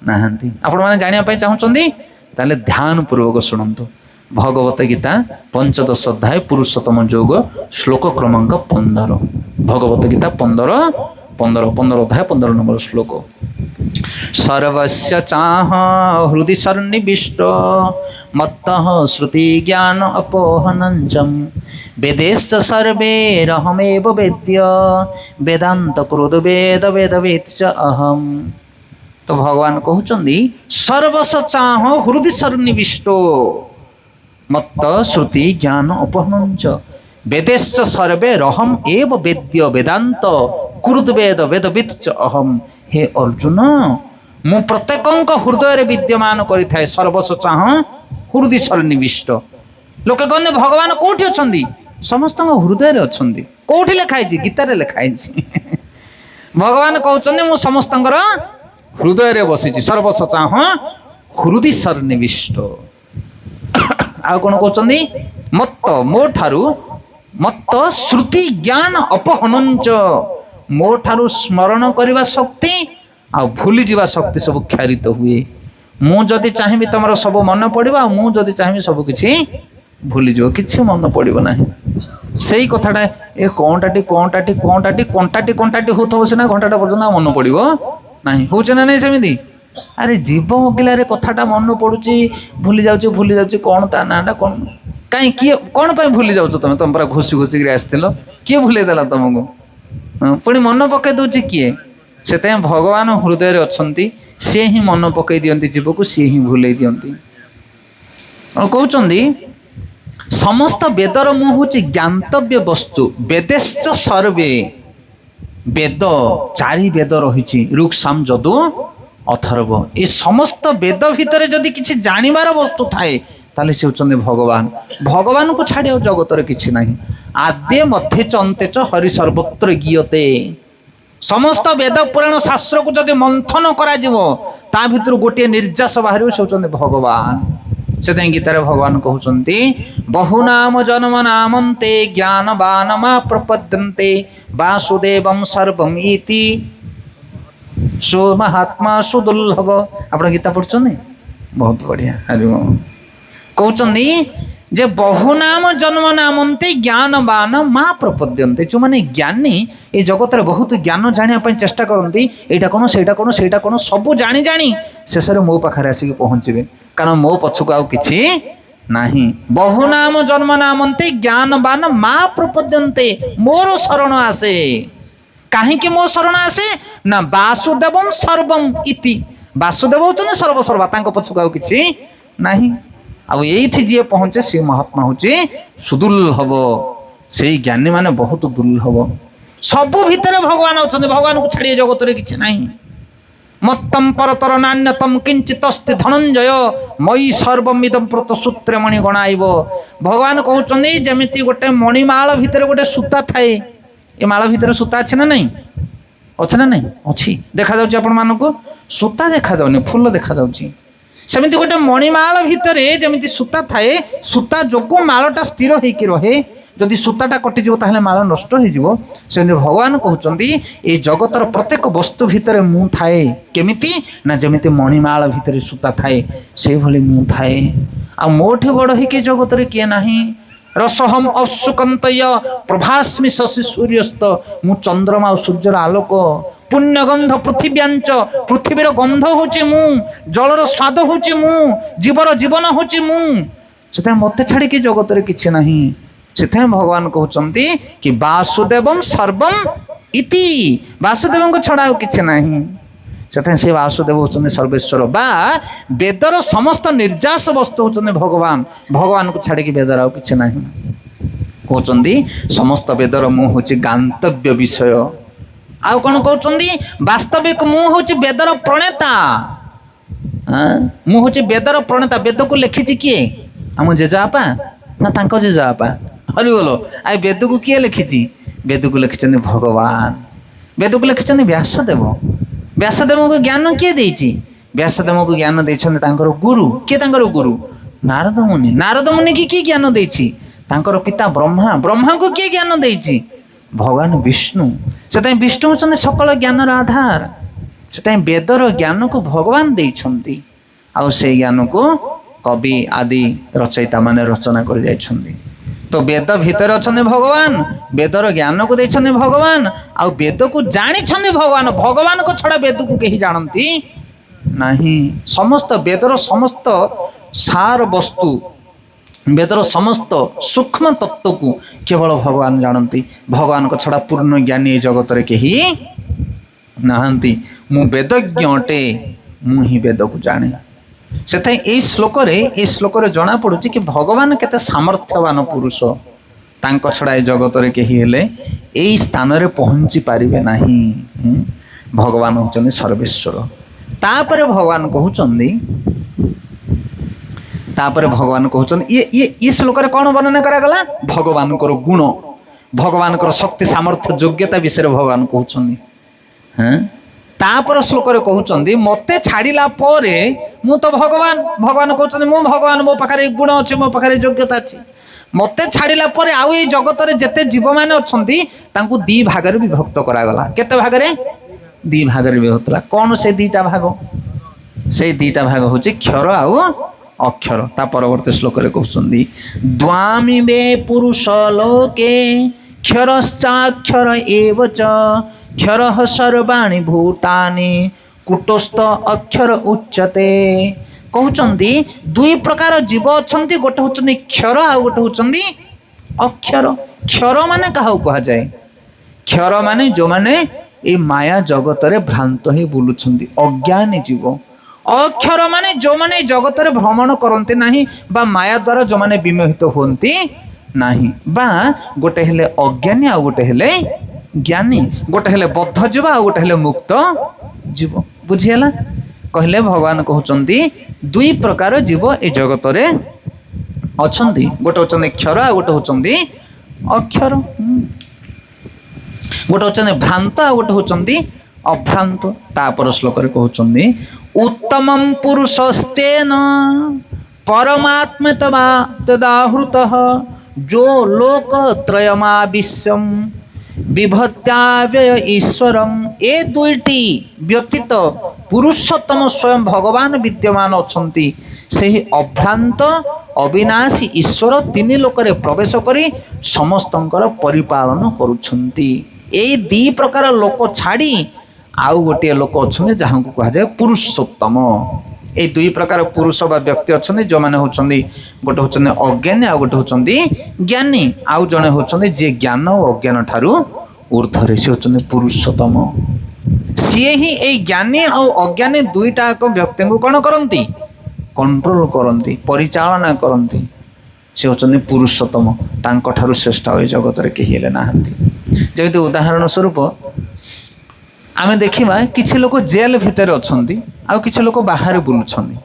नाहंती आपण माने जानिया पाई चाहुचंदी ताले ध्यान पूर्वक शुणु भगवत गीता 15 अध्याय पुरुषोत्तम योग श्लोक क्रमांक 15 भगवत गीता 15 अध्याय 15 नंबर श्लोक सर्वस्य चाह हृदि सन्निविष्ट मत्तः श्रुति ज्ञान अपोहनंचम वेदेश्च सर्वैरहमेव वेद्य वेदांत कृद वेद वेदवेत्च अहम तो भगवान कहउचंदी सर्वस चाह हृदय सन्निविष्टो मत्त श्रुति ज्ञान अपहनंच वेदेश्च सर्वे रहम एव वेद्य वेदांत कुरुद वेद वेदवित् अहम हे अर्जुन मु प्रत्येक हृदय विद्यमान करिथाए सर्वस चाह हृदय सन्निविष्ट लोके कहते भगवान कोठी अछंदी समस्त हृदय रे अछंदी कोठी लिखाई गीतार लिखाई भगवान कहउचंदी मु समस्त हृदय रे बसी सर्वस चाह हृदय सन्निविष्ट आ कौन कहते मत्त मो ठारू मत्त श्रुति ज्ञान अपहनंच मो ठारू स्मरण करने शक्ति आ भूली जावा शक्ति सब क्षारित हुए मु जदि चाहिए तुम सब मन पड़ा मु जदि चाहिए सब किसी भूली जाव कि मन पड़ो ना से कथाटा ए कंटाटी कंटाटी कंटाटी कंटाटी कंटाटी हो सीना घंटाटा पर्यटन मन पड़ो ना हूँ ना नहीं सेमती अरे जीव हकिल कथाटा मन पड़ुची भूली जाऊँ कौन ता नाटा कौन कहीं किए कौन पर भूली जाऊँ तुम तुम पूरा घुसी घुसिक आसथिल किए भूलेदेला तुमको पुणी मन पकई दूची किए से भगवान हृदय अच्छी सी ही मन पकई दियंती जीव को सी ही भूल दियंती कहते समस्त वेदर मुँह हूँ ज्ञातव्य वस्तु वेदेश्च सर्वे वेद चारि वेद रही ऋक् साम यजु अथर्व ये समस्त वेद भितर जदि किसी जानिबार वस्तु थाए ताले से होचंदे भगवान भगवान को छाड़ी जगत रे किछि नाही आद्य मध्य च अन्ते च हरि सर्वत्र गीयते समस्त वेद पुराण शास्त्र को जदि मंथन करा जिवो ता भितर गोटे निर्जास बाहर से होचंदे भगवान से गीतार भगवान कहउचंती बहुनाम जन्म नामन्ते ज्ञानवान मा प्रपद्यन्ते वासुदेवं सर्वम इति सो महात्मा सुदुर्लभ आप गीता पढ़ुं बहुत बढ़िया कहते जे बहुनाम जन्म नामन्ते ज्ञानवान माँ प्रपद्यन्ते जो मैंने ज्ञानी ये जगत में बहुत ज्ञान जानापी चेष्टा करती एटा कौन सेटा कौन सेटा कौन सब जानी जानी शेष में मो पाखे आसिक पहुँचे कारण मो पछक आउ कि ନାହିଁ। ବହୁ ନାମ ଜନ୍ମ ନାମନ୍ତେ ଜ୍ଞାନବାନ ମା ପ୍ରପଦ୍ୟନ୍ତେ, ମୋର ଶରଣ ଆସେ। କାହିଁକି ମୋ ଶରଣ ଆସେ ନା ବାସୁଦେବಂ ସର୍ବମ୍ ଇତି, ବାସୁଦେବ ହଉଛନ୍ତି ସର୍ବସର୍ବା, ତାଙ୍କ ପଛକୁ ଆଉ କିଛି ନାହିଁ। ଆଉ ଏଇଠି ଯିଏ ପହଞ୍ଚେ ସେ ମହାତ୍ମା ହଉଛି ସୁଦୁର୍ଲଭ, ସେଇ ଜ୍ଞାନୀ ମାନେ ବହୁତ ଦୁର୍ଲଭ। ସବୁ ଭିତରେ ଭଗବାନ ଅଛନ୍ତି, ଭଗବାନଙ୍କୁ ଛାଡ଼ି ଜଗତରେ କିଛି ନାହିଁ। ମତ୍ତମ ପରତର ନାନ୍ୟତମ କିଞ୍ଚିତସ୍ତି ଧନଞ୍ଜୟ ମଇ ସର୍ବମିଦମ ପ୍ରତ ସୂତ୍ରେ ମଣି ଗଣାଇବ। ଭଗବାନ କହୁଛନ୍ତି ଯେମିତି ଗୋଟେ ମଣିମାଳ ଭିତରେ ଗୋଟେ ସୂତା ଥାଏ, ଏ ମାଳ ଭିତରେ ସୂତା ଅଛି ନା ନାହିଁ? ଅଛି ନା ନାହିଁ? ଅଛି। ଦେଖାଯାଉଛି ଆପଣମାନଙ୍କୁ? ସୂତା ଦେଖାଯାଉନି, ଫୁଲ ଦେଖାଯାଉଛି। ସେମିତି ଗୋଟେ ମଣିମାଳ ଭିତରେ ଯେମିତି ସୂତା ଥାଏ, ସୂତା ଯୋଗୁଁ ମାଳଟା ସ୍ଥିର ହେଇକି ରହେ। ଯଦି ସୂତାଟା କଟିଯିବ ତାହେଲେ ମାଳ ନଷ୍ଟ ହେଇଯିବ। ସେମିତି ଭଗବାନ କହୁଛନ୍ତି এই ଜଗତର ପ୍ରତ୍ୟେକ ବସ୍ତୁ ଭିତରେ ମୁଁ ଥାଏ। କେମିତି ନା ଯେମିତି ମଣିମାଳ ଭିତରେ ସୂତା ଥାଏ ସେଇଭଳି ମୁଁ ଥାଏ। ଆଉ ମୋଠୁ ବଡ଼ ହେଇକି ଜଗତରେ କିଏ ନାହିଁ। ରସହମ ଅସୁକନ୍ତୟ ପ୍ରଭାସ୍ମି ଶଶି ସୂର୍ଯ୍ୟସ୍ତ, ମୁଁ ଚନ୍ଦ୍ରମା ଆଉ ସୂର୍ଯ୍ୟର ଆଲୋକ। ପୁଣ୍ୟଗନ୍ଧ ପୃଥିବ୍ୟାଞ୍ଚ, ପୃଥିବୀର ଗନ୍ଧ ହେଉଛି ମୁଁ, ଜଳର ସ୍ୱାଦ ହେଉଛି ମୁଁ, ଜୀବର ଜୀବନ ହେଉଛି ମୁଁ। ସେଥିପାଇଁ ମୋତେ ଛାଡ଼ିକି ଜଗତରେ କିଛି ନାହିଁ। ସେଥିପାଇଁ ଭଗବାନ କହୁଛନ୍ତି କି ବାସୁଦେବಂ ସର୍ବମ୍ ଇତି, ବାସୁଦେବଙ୍କ ଛଡ଼ା ଆଉ କିଛି ନାହିଁ। ସେଥିପାଇଁ ସେ ବାସୁଦେବ ହେଉଛନ୍ତି ସର୍ବେଶ୍ୱର, ବା ବେଦର ସମସ୍ତ ନିର୍ଯାସ ବସ୍ତୁ ହେଉଛନ୍ତି ଭଗବାନ। ଭଗବାନଙ୍କୁ ଛାଡ଼ିକି ବେଦର ଆଉ କିଛି ନାହିଁ। କହୁଛନ୍ତି ସମସ୍ତ ବେଦର ମୁଁ ହେଉଛି ଗାନ୍ତବ୍ୟ ବିଷୟ। ଆଉ କ'ଣ କହୁଛନ୍ତି? ବାସ୍ତବିକ ମୁଁ ହେଉଛି ବେଦର ପ୍ରଣେତା। ମୁଁ ହେଉଛି ବେଦର ପ୍ରଣେତା। ବେଦକୁ ଲେଖିଛି କିଏ? ଆମ ଜେଜେବାପା ନା ତାଙ୍କ ଜେଜେବାପା? ହରିବୋଲ। ଆଉ ବେଦକୁ କିଏ ଲେଖିଛି? ବେଦକୁ ଲେଖିଛନ୍ତି ଭଗବାନ। ବେଦକୁ ଲେଖିଛନ୍ତି ବ୍ୟାସଦେବ। ବ୍ୟାସଦେବଙ୍କୁ ଜ୍ଞାନ କିଏ ଦେଇଛି? ବ୍ୟାସଦେବଙ୍କୁ ଜ୍ଞାନ ଦେଇଛନ୍ତି ତାଙ୍କର ଗୁରୁ। କିଏ ତାଙ୍କର ଗୁରୁ? ନାରଦ ମୁନି। ନାରଦ ମୁନିକି କିଏ ଜ୍ଞାନ ଦେଇଛି? ତାଙ୍କର ପିତା ବ୍ରହ୍ମା। ବ୍ରହ୍ମାଙ୍କୁ କିଏ ଜ୍ଞାନ ଦେଇଛି? ଭଗବାନ ବିଷ୍ଣୁ। ସେଥିପାଇଁ ବିଷ୍ଣୁ ହେଉଛନ୍ତି ସକଳ ଜ୍ଞାନର ଆଧାର। ସେଥିପାଇଁ ବେଦର ଜ୍ଞାନକୁ ଭଗବାନ ଦେଇଛନ୍ତି। ଆଉ ସେଇ ଜ୍ଞାନକୁ କବି ଆଦି ରଚୟିତା ମାନେ ରଚନା କରି ଯାଇଛନ୍ତି। ତ ବେଦ ଭିତରେ ଅଛନ୍ତି ଭଗବାନ, ବେଦର ଜ୍ଞାନକୁ ଦେଇଛନ୍ତି ଭଗବାନ, ଆଉ ବେଦକୁ ଜାଣିଛନ୍ତି ଭଗବାନ। ଭଗବାନଙ୍କ ଛଡ଼ା ବେଦକୁ କେହି ଜାଣନ୍ତି ନାହିଁ। ସମସ୍ତ ବେଦର ସମସ୍ତ ସାର ବସ୍ତୁ, ବେଦର ସମସ୍ତ ସୂକ୍ଷ୍ମ ତତ୍ତ୍ୱକୁ କେବଳ ଭଗବାନ ଜାଣନ୍ତି। ଭଗବାନଙ୍କ ଛଡ଼ା ପୂର୍ଣ୍ଣ ଜ୍ଞାନୀ ଏ ଜଗତରେ କେହି ନାହାନ୍ତି। ମୁଁ ବେଦଜ୍ଞ ଅଟେ, ମୁଁ ହିଁ ବେଦକୁ ଜାଣେ। ସେଥିପାଇଁ ଏଇ ଶ୍ଲୋକରେ ଜଣାପଡ଼ୁଛି କି ଭଗବାନ କେତେ ସାମର୍ଥ୍ୟବାନ ପୁରୁଷ। ତାଙ୍କ ଛଡ଼ା ଏ ଜଗତରେ କେହି ହେଲେ ଏଇ ସ୍ଥାନରେ ପହଞ୍ଚି ପାରିବେ ନାହିଁ। ଭଗବାନ ହେଉଛନ୍ତି ସର୍ବେଶ୍ୱର। ତାପରେ ଭଗବାନ କହୁଛନ୍ତି ଇଏ ଶ୍ଲୋକରେ କ'ଣ ବର୍ଣ୍ଣନା କରାଗଲା? ଭଗବାନଙ୍କର ଗୁଣ, ଭଗବାନଙ୍କର ଶକ୍ତି ସାମର୍ଥ୍ୟ ଯୋଗ୍ୟତା ବିଷୟରେ ଭଗବାନ କହୁଛନ୍ତି। ତାପର ଶ୍ଲୋକରେ କହୁଛନ୍ତି ମୋତେ ଛାଡ଼ିଲା ପରେ ମୁଁ ତ ଭଗବାନ। ଭଗବାନ କହୁଛନ୍ତି ମୁଁ ଭଗବାନ, ମୋ ପାଖରେ ଗୁଣ ଅଛି, ମୋ ପାଖରେ ଯୋଗ୍ୟତା ଅଛି। ମୋତେ ଛାଡ଼ିଲା ପରେ ଆଉ ଏଇ ଜଗତରେ ଯେତେ ଜୀବମାନେ ଅଛନ୍ତି ତାଙ୍କୁ ଦି ଭାଗରେ ବିଭକ୍ତ କରାଗଲା। କେତେ ଭାଗରେ? ଦି ଭାଗରେ ବିଭକ୍ତ ହେଲା। କ'ଣ ସେ ଦିଟା ଭାଗ? ସେଇ ଦିଟା ଭାଗ ହେଉଛି କ୍ଷର ଆଉ ଅକ୍ଷର। ତା ପରବର୍ତ୍ତୀ ଶ୍ଲୋକରେ କହୁଛନ୍ତି ଦ୍ୱାମିବେ ପୁରୁଷ ଲୋକେ କ୍ଷରଶ୍ଚାକ୍ଷର ଏବ ଚ କ୍ଷରଃ ସର୍ବାଣୀ ଭୂତାନି କୁଟସ୍ଥ ଅକ୍ଷର ଉଚ୍ଚତେ। କହୁଛନ୍ତି ଦୁଇ ପ୍ରକାର ଜୀବ ଅଛନ୍ତି, ଗୋଟେ ହେଉଛନ୍ତି କ୍ଷର ଆଉ ଗୋଟେ ହେଉଛନ୍ତି ଅକ୍ଷର। କ୍ଷର ମାନେ କାହାକୁ କୁହାଯାଏ? କ୍ଷର ମାନେ ଯେଉଁମାନେ এই ମାୟା ଜଗତରେ ଭ୍ରାନ୍ତ ହେଇ ବୁଲୁଛନ୍ତି, ଅଜ୍ଞାନୀ ଜୀବ। ଅକ୍ଷର ମାନେ ଯେଉଁମାନେ এই ଜଗତରେ ଭ୍ରମଣ କରନ୍ତି ନାହିଁ ବା ମାୟା ଦ୍ୱାରା ଯେଉଁମାନେ ବିମୋହିତ ହୁଅନ୍ତି ନାହିଁ। ବା ଗୋଟେ ହେଲେ ଅଜ୍ଞାନୀ ଆଉ ଗୋଟେ ହେଲେ ଜ୍ଞାନୀ, ଗୋଟେ ହେଲେ ବଦ୍ଧ ଜୀବ ଆଉ ଗୋଟେ ହେଲେ ମୁକ୍ତ ଜୀବ। ବୁଝିହେଲା? କହିଲେ ଭଗବାନ କହୁଛନ୍ତି ଦୁଇ ପ୍ରକାର ଜୀବ ଏ ଜଗତରେ ଅଛନ୍ତି, ଗୋଟେ ହେଉଛନ୍ତି କ୍ଷର ଆଉ ଗୋଟେ ହେଉଛନ୍ତି ଅକ୍ଷର। ଗୋଟେ ହେଉଛନ୍ତି ଭ୍ରାନ୍ତ ଆଉ ଗୋଟେ ହେଉଛନ୍ତି ଅଭ୍ରାନ୍ତ। ତାପର ଶ୍ଲୋକରେ କହୁଛନ୍ତି ଉତ୍ତମଂ ପୁରୁଷସ୍ତେନ ପରମାତ୍ମା ତଦାହୃତଃ ଯୋ ଲୋକ ତ୍ରୟମା ବିଶ୍ୱଂ ବିଭତ୍ୟାବ୍ୟୟ ଈଶ୍ୱରଂ। ଏ ଦୁଇଟି ବ୍ୟତୀତ ପୁରୁଷୋତ୍ତମ ସ୍ୱୟଂ ଭଗବାନ ବିଦ୍ୟମାନ ଅଛନ୍ତି। ସେହି ଅଭ୍ରାନ୍ତ ଅବିନାଶୀ ଈଶ୍ୱର ତିନି ଲୋକରେ ପ୍ରବେଶ କରି ସମସ୍ତଙ୍କର ପରିପାଳନ କରୁଛନ୍ତି। ଏଇ ଦି ପ୍ରକାର ଲୋକ ଛାଡ଼ି ଆଉ ଗୋଟିଏ ଲୋକ ଅଛନ୍ତି ଯାହାଙ୍କୁ କୁହାଯାଏ ପୁରୁଷୋତ୍ତମ। এই দুই প্রକାର পুରୁଷ ବା ବ୍ୟକ୍ତି ଅଛନ୍ତି ଯେଉଁମାନେ ହେଉଛନ୍ତି ଗୋଟେ ହେଉଛନ୍ତି ଅଜ୍ଞାନୀ ଆଉ ଗୋଟେ ହେଉଛନ୍ତି ଜ୍ଞାନୀ ଆଉ ଜଣେ ହେଉଛନ୍ତି ଯିଏ ଜ୍ଞାନ ଓ ଅଜ୍ଞାନ ଠାରୁ ଉର୍ଦ୍ଧ୍ୱରେ ସେ ହେଉଛନ୍ତି ପୁରୁଷୋତ୍ତମ। ସିଏ ହିଁ ଏଇ ଜ୍ଞାନୀ ଆଉ ଅଜ୍ଞାନୀ ଦୁଇଟାକ ବ୍ୟକ୍ତିଙ୍କୁ କ'ଣ କରନ୍ତି କଣ୍ଟ୍ରୋଲ କରନ୍ତି ପରିଚାଳନା କରନ୍ତି। ସେ ହେଉଛନ୍ତି ପୁରୁଷୋତ୍ତମ ତାଙ୍କଠାରୁ ଶ୍ରେଷ୍ଠ ଏ ଜଗତରେ କେହି ହେଲେ ନାହାନ୍ତି। ଯେମିତି ଉଦାହରଣ ସ୍ୱରୂପ ଆମେ ଦେଖିବା କିଛି ଲୋକ ଜେଲ ଭିତରେ ଅଛନ୍ତି ଆଉ କିଛି ଲୋକ ବାହାରେ ବୁଲୁଛନ୍ତି।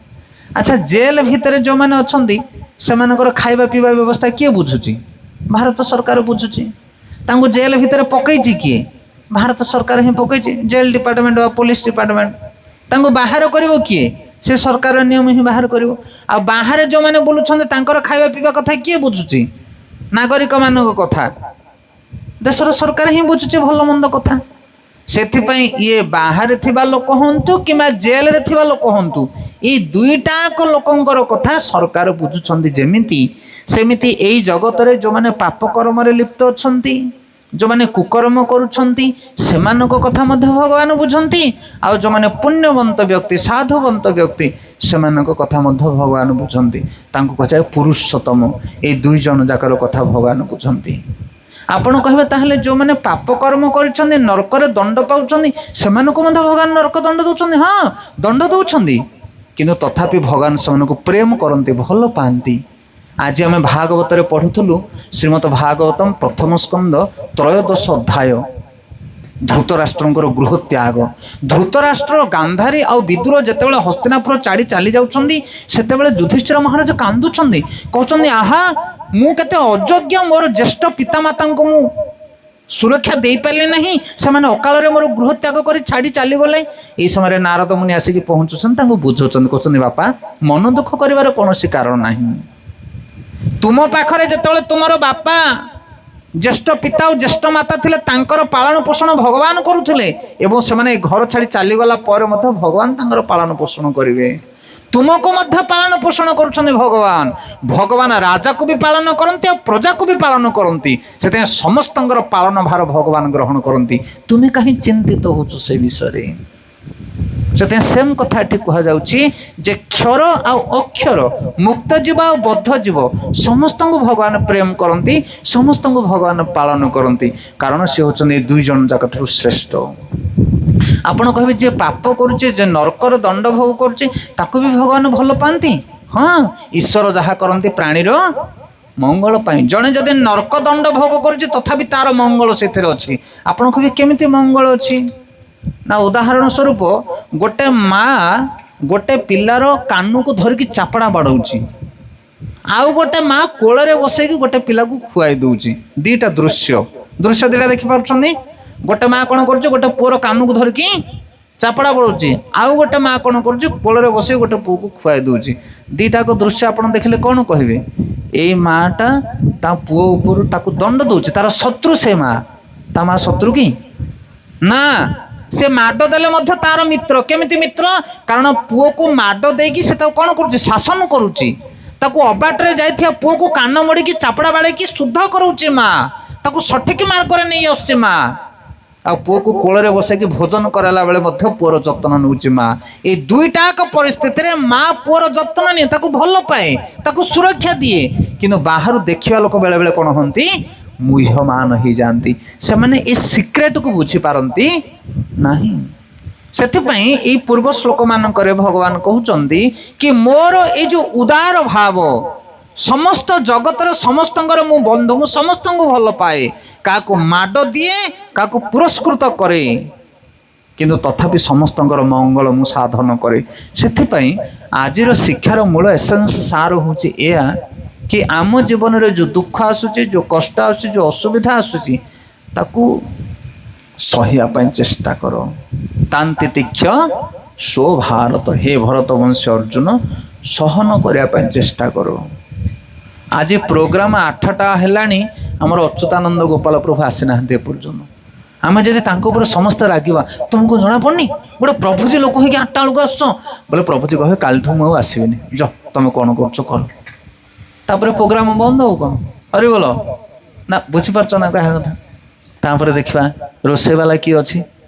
ଆଚ୍ଛା ଜେଲ ଭିତରେ ଯେଉଁମାନେ ଅଛନ୍ତି ସେମାନଙ୍କର ଖାଇବା ପିଇବା ବ୍ୟବସ୍ଥା କିଏ ବୁଝୁଛି? ଭାରତ ସରକାର ବୁଝୁଛି। ତାଙ୍କୁ ଜେଲ ଭିତରେ ପକେଇଛି କିଏ? ଭାରତ ସରକାର ହିଁ ପକେଇଛି। ଜେଲ ଡିପାର୍ଟମେଣ୍ଟ ବା ପୋଲିସ ଡିପାର୍ଟମେଣ୍ଟ। ତାଙ୍କୁ ବାହାର କରିବ କିଏ? ସେ ସରକାର ନିୟମ ହିଁ ବାହାର କରିବ। ଆଉ ବାହାରେ ଯେଉଁମାନେ ବୁଲୁଛନ୍ତି ତାଙ୍କର ଖାଇବା ପିଇବା କଥା କିଏ ବୁଝୁଛି? ନାଗରିକମାନଙ୍କ କଥା ଦେଶର ସରକାର ହିଁ ବୁଝୁଛି ଭଲ ମନ୍ଦ କଥା। ସେଥିପାଇଁ ଇଏ ବାହାରେ ଥିବା ଲୋକ ହୁଅନ୍ତୁ କିମ୍ବା ଜେଲରେ ଥିବା ଲୋକ ହୁଅନ୍ତୁ ଏଇ ଦୁଇଟାକ ଲୋକଙ୍କର କଥା ସରକାର ବୁଝୁଛନ୍ତି। ଯେମିତି ସେମିତି ଏଇ ଜଗତରେ ଯେଉଁମାନେ ପାପ କର୍ମରେ ଲିପ୍ତ ଅଛନ୍ତି ଯେଉଁମାନେ କୁକର୍ମ କରୁଛନ୍ତି ସେମାନଙ୍କ କଥା ମଧ୍ୟ ଭଗବାନ ବୁଝନ୍ତି। ଆଉ ଯେଉଁମାନେ ପୁଣ୍ୟବନ୍ତ ବ୍ୟକ୍ତି ସାଧୁବନ୍ତ ବ୍ୟକ୍ତି ସେମାନଙ୍କ କଥା ମଧ୍ୟ ଭଗବାନ ବୁଝନ୍ତି। ତାଙ୍କୁ କୁହାଯାଏ ପୁରୁଷୋତ୍ତମ। ଏଇ ଦୁଇ ଜଣ ଯାକର କଥା ଭଗବାନ ବୁଝନ୍ତି। ଆପଣ କହିବେ ତାହେଲେ ଯେଉଁମାନେ ପାପ କର୍ମ କରିଛନ୍ତି ନରକରେ ଦଣ୍ଡ ପାଉଛନ୍ତି ସେମାନଙ୍କୁ ମଧ୍ୟ ଭଗବାନ ନରକ ଦଣ୍ଡ ଦେଉଛନ୍ତି? ହଁ ଦଣ୍ଡ ଦେଉଛନ୍ତି, କିନ୍ତୁ ତଥାପି ଭଗବାନ ସେମାନଙ୍କୁ ପ୍ରେମ କରନ୍ତି, ଭଲ ପାଆନ୍ତି। ଆଜି ଆମେ ଭାଗବତରେ ପଢ଼ୁଥିଲୁ ଶ୍ରୀମଦ ଭାଗବତମ ପ୍ରଥମ ସ୍କନ୍ଦ ତ୍ରୟୋଦଶ ଅଧ୍ୟାୟ ଧୃତରାଷ୍ଟ୍ରଙ୍କର ଗୃହ ତ୍ୟାଗ। ଧୃତରାଷ୍ଟ୍ର ଗାନ୍ଧାରୀ ଆଉ ବିଦୁର ଯେତେବେଳେ ହସ୍ତିନାପୁର ଛାଡ଼ି ଚାଲି ଯାଉଛନ୍ତି ସେତେବେଳେ ଯୁଧିଷ୍ଠିର ମହାରାଜ କାନ୍ଦୁଛନ୍ତି, କହୁଛନ୍ତି ଆହା ମୁଁ କେତେ ଅଯୋଗ୍ୟ, ମୋର ଜ୍ୟେଷ୍ଠ ପିତାମାତାଙ୍କୁ ମୁଁ ସୁରକ୍ଷା ଦେଇପାରିଲି ନାହିଁ, ସେମାନେ ଅକାଳରେ ମୋର ଗୃହ ତ୍ୟାଗ କରି ଛାଡ଼ି ଚାଲିଗଲେ। ଏହି ସମୟରେ ନାରଦ ମୁନି ଆସିକି ପହଞ୍ଚୁଛନ୍ତି, ତାଙ୍କୁ ବୁଝାଉଛନ୍ତି, କହୁଛନ୍ତି ବାପା ମନ ଦୁଃଖ କରିବାର କୌଣସି କାରଣ ନାହିଁ। ତୁମ ପାଖରେ ଯେତେବେଳେ ତୁମର ବାପା ଜ୍ୟେଷ୍ଠ ପିତା ଓ ଜ୍ୟେଷ୍ଠ ମାତା ଥିଲେ ତାଙ୍କର ପାଳନ ପୋଷଣ ଭଗବାନ କରୁଥିଲେ ଏବଂ ସେମାନେ ଘର ଛାଡ଼ି ଚାଲିଗଲା ପରେ ମଧ୍ୟ ଭଗବାନ ତାଙ୍କର ପାଳନ ପୋଷଣ କରିବେ। ତୁମକୁ ମଧ୍ୟ ପାଳନ ପୋଷଣ କରୁଛନ୍ତି ଭଗବାନ। ଭଗବାନ ରାଜାକୁ ବି ପାଳନ କରନ୍ତି ଆଉ ପ୍ରଜାକୁ ବି ପାଳନ କରନ୍ତି। ସେଥିପାଇଁ ସମସ୍ତଙ୍କର ପାଳନ ଭାର ଭଗବାନ ଗ୍ରହଣ କରନ୍ତି। ତୁମେ କାହିଁ ଚିନ୍ତିତ ହେଉଛ ସେ ବିଷୟରେ? ସେଥିପାଇଁ ସେମ୍ କଥା ଏଠି କୁହାଯାଉଛି ଯେ କ୍ଷର ଆଉ ଅକ୍ଷର, ମୁକ୍ତ ଜୀବ ଆଉ ବଦ୍ଧ ଜୀବ ସମସ୍ତଙ୍କୁ ଭଗବାନ ପ୍ରେମ କରନ୍ତି, ସମସ୍ତଙ୍କୁ ଭଗବାନ ପାଳନ କରନ୍ତି, କାରଣ ସେ ହେଉଛନ୍ତି ଦୁଇ ଜଣ ଯାକଠାରୁ ଶ୍ରେଷ୍ଠ। ଆପଣ କହିବେ ଯିଏ ପାପ କରୁଛି, ଯେ ନରକର ଦଣ୍ଡ ଭୋଗ କରୁଛି ତାକୁ ବି ଭଗବାନ ଭଲ ପାଆନ୍ତି? ହଁ, ଈଶ୍ୱର ଯାହା କରନ୍ତି ପ୍ରାଣୀର ମଙ୍ଗଳ ପାଇଁ। ଜଣେ ଯଦି ନରକ ଦଣ୍ଡ ଭୋଗ କରୁଛି ତଥାପି ତାର ମଙ୍ଗଳ ସେଥିରେ ଅଛି। ଆପଣ କହିବେ କେମିତି ମଙ୍ଗଳ ଅଛି? ନା ଉଦାହରଣ ସ୍ୱରୂପ ଗୋଟେ ମା ଗୋଟେ ପିଲାର କାନକୁ ଧରିକି ଚାପଡ଼ା ବାଡ଼ଉଛି, ଆଉ ଗୋଟେ ମା କୋଳରେ ବସେଇକି ଗୋଟେ ପିଲାକୁ ଖୁଆଇ ଦେଉଛି। ଦୁଇଟା ଦୃଶ୍ୟ ଦୁଇଟା ଦେଖିପାରୁଛନ୍ତି? ଗୋଟେ ମା କ'ଣ କରୁଛି, ଗୋଟେ ପୁଅର କାନକୁ ଧରିକି ଚାପଡ଼ା ବାଡ଼ଉଛି, ଆଉ ଗୋଟେ ମା କ'ଣ କରୁଛି, କୋଳରେ ବସେଇ ଗୋଟେ ପୁଅକୁ ଖୁଆଇ ଦେଉଛି। ଦୁଇଟାକ ଦୃଶ୍ୟ ଆପଣ ଦେଖିଲେ କ'ଣ କହିବେ? ଏଇ ମାଟା ତା ପୁଅ ଉପରୁ ତାକୁ ଦଣ୍ଡ ଦେଉଛି, ତାର ଶତ୍ରୁ ସେ ମା। ତା ମା ଶତ୍ରୁ କି? ନା, ସେ ମାଡ଼ ଦେଲେ ମଧ୍ୟ ତାର ମିତ୍ର। କେମିତି ମିତ୍ର? କାରଣ ପୁଅକୁ ମାଡ଼ ଦେଇକି ସେ ତାକୁ କ'ଣ କରୁଛି, ଶାସନ କରୁଛି। ତାକୁ ଅବାଟରେ ଯାଇଥିବା ପୁଅକୁ କାନ ମୋଡ଼ିକି ଚାପଡ଼ା ବାଡ଼େଇକି ଶୁଦ୍ଧ କରୁଛି ମା, ତାକୁ ସଠିକ ମାର୍ଗରେ ନେଇ ଆସୁଛି ମା। ଆଉ ପୁଅକୁ କୋଳରେ ବସେଇକି ଭୋଜନ କରାଇଲା ବେଳେ ମଧ୍ୟ ପୁଅର ଯତ୍ନ ନେଉଛି ମା। ଏଇ ଦୁଇଟାକ ପରିସ୍ଥିତିରେ ମା ପୁଅର ଯତ୍ନ ନିଏ, ତାକୁ ଭଲ ପାଏ, ତାକୁ ସୁରକ୍ଷା ଦିଏ। କିନ୍ତୁ ବାହାରୁ ଦେଖିବା ଲୋକ ବେଳେବେଳେ କ'ଣ ହୁଅନ୍ତି, ମୁହ୍ୟମାନ ହେଇଯାଆନ୍ତି। ସେମାନେ ଏ ସିକ୍ରେଟକୁ ବୁଝିପାରନ୍ତି ନାହିଁ। ସେଥିପାଇଁ ଏଇ ପୂର୍ବ ଶ୍ଲୋକମାନଙ୍କରେ ଭଗବାନ କହୁଛନ୍ତି କି ମୋର ଏଇ ଯେଉଁ ଉଦାର ଭାବ, ସମସ୍ତ ଜଗତର ସମସ୍ତଙ୍କର ମୁଁ ବନ୍ଧୁ, ମୁଁ ସମସ୍ତଙ୍କୁ ଭଲ ପାଏ, କାହାକୁ ମାଡ଼ ଦିଏ, କାହାକୁ ପୁରସ୍କୃତ କରେ, କିନ୍ତୁ ତଥାପି ସମସ୍ତଙ୍କର ମଙ୍ଗଳ ମୁଁ ସାଧନ କରେ। ସେଥିପାଇଁ ଆଜିର ଶିକ୍ଷାର ମୂଳ ଏସେନ୍ସ ସାର ହେଉଛି ଏହା କି ଆମ ଜୀବନରେ ଯେଉଁ ଦୁଃଖ ଆସୁଛି, ଯେଉଁ କଷ୍ଟ ଆସୁଛି, ଯେଉଁ ଅସୁବିଧା ଆସୁଛି ତାକୁ ସହିବା ପାଇଁ ଚେଷ୍ଟା କର। ତାନ୍ତି ତୀକ୍ଷ ସ୍ୱ ଭାରତ, ହେ ଭରତ ବଂଶୀ ଅର୍ଜୁନ, ସହନ କରିବା ପାଇଁ ଚେଷ୍ଟା କର। ଆଜି ପ୍ରୋଗ୍ରାମ 8ଟା ହେଲାଣି, ଆମର ଅଚ୍ୟୁତାନନ୍ଦ ଗୋପାଳ ପ୍ରଭୁ ଆସିନାହାନ୍ତି ଏପର୍ଯ୍ୟନ୍ତ। ଆମେ ଯଦି ତାଙ୍କ ଉପରେ ସମସ୍ତେ ରାଗିବା, ତୁମକୁ ଜଣାପଡ଼ୁନି ଗୋଟେ ପ୍ରଭୁଜୀ ଲୋକ ହେଇକି 8ଟା ବେଳକୁ ଆସୁଛ, ବୋଲେ ପ୍ରଭୁଜୀ କହିବେ କାଲିଠୁ ମୁଁ ଆଉ ଆସିବିନି, ଯ ତମେ କ'ଣ କରୁଛ କର। ତାପରେ ପ୍ରୋଗ୍ରାମ ବନ୍ଦ ହବ କ'ଣ? ହରି ବୋଲ ନା, ବୁଝିପାରୁଛ ନା କାହା କଥା? ତାପରେ ଦେଖିବା ରୋଷେଇ ବାଲା କିଏ ଅଛି?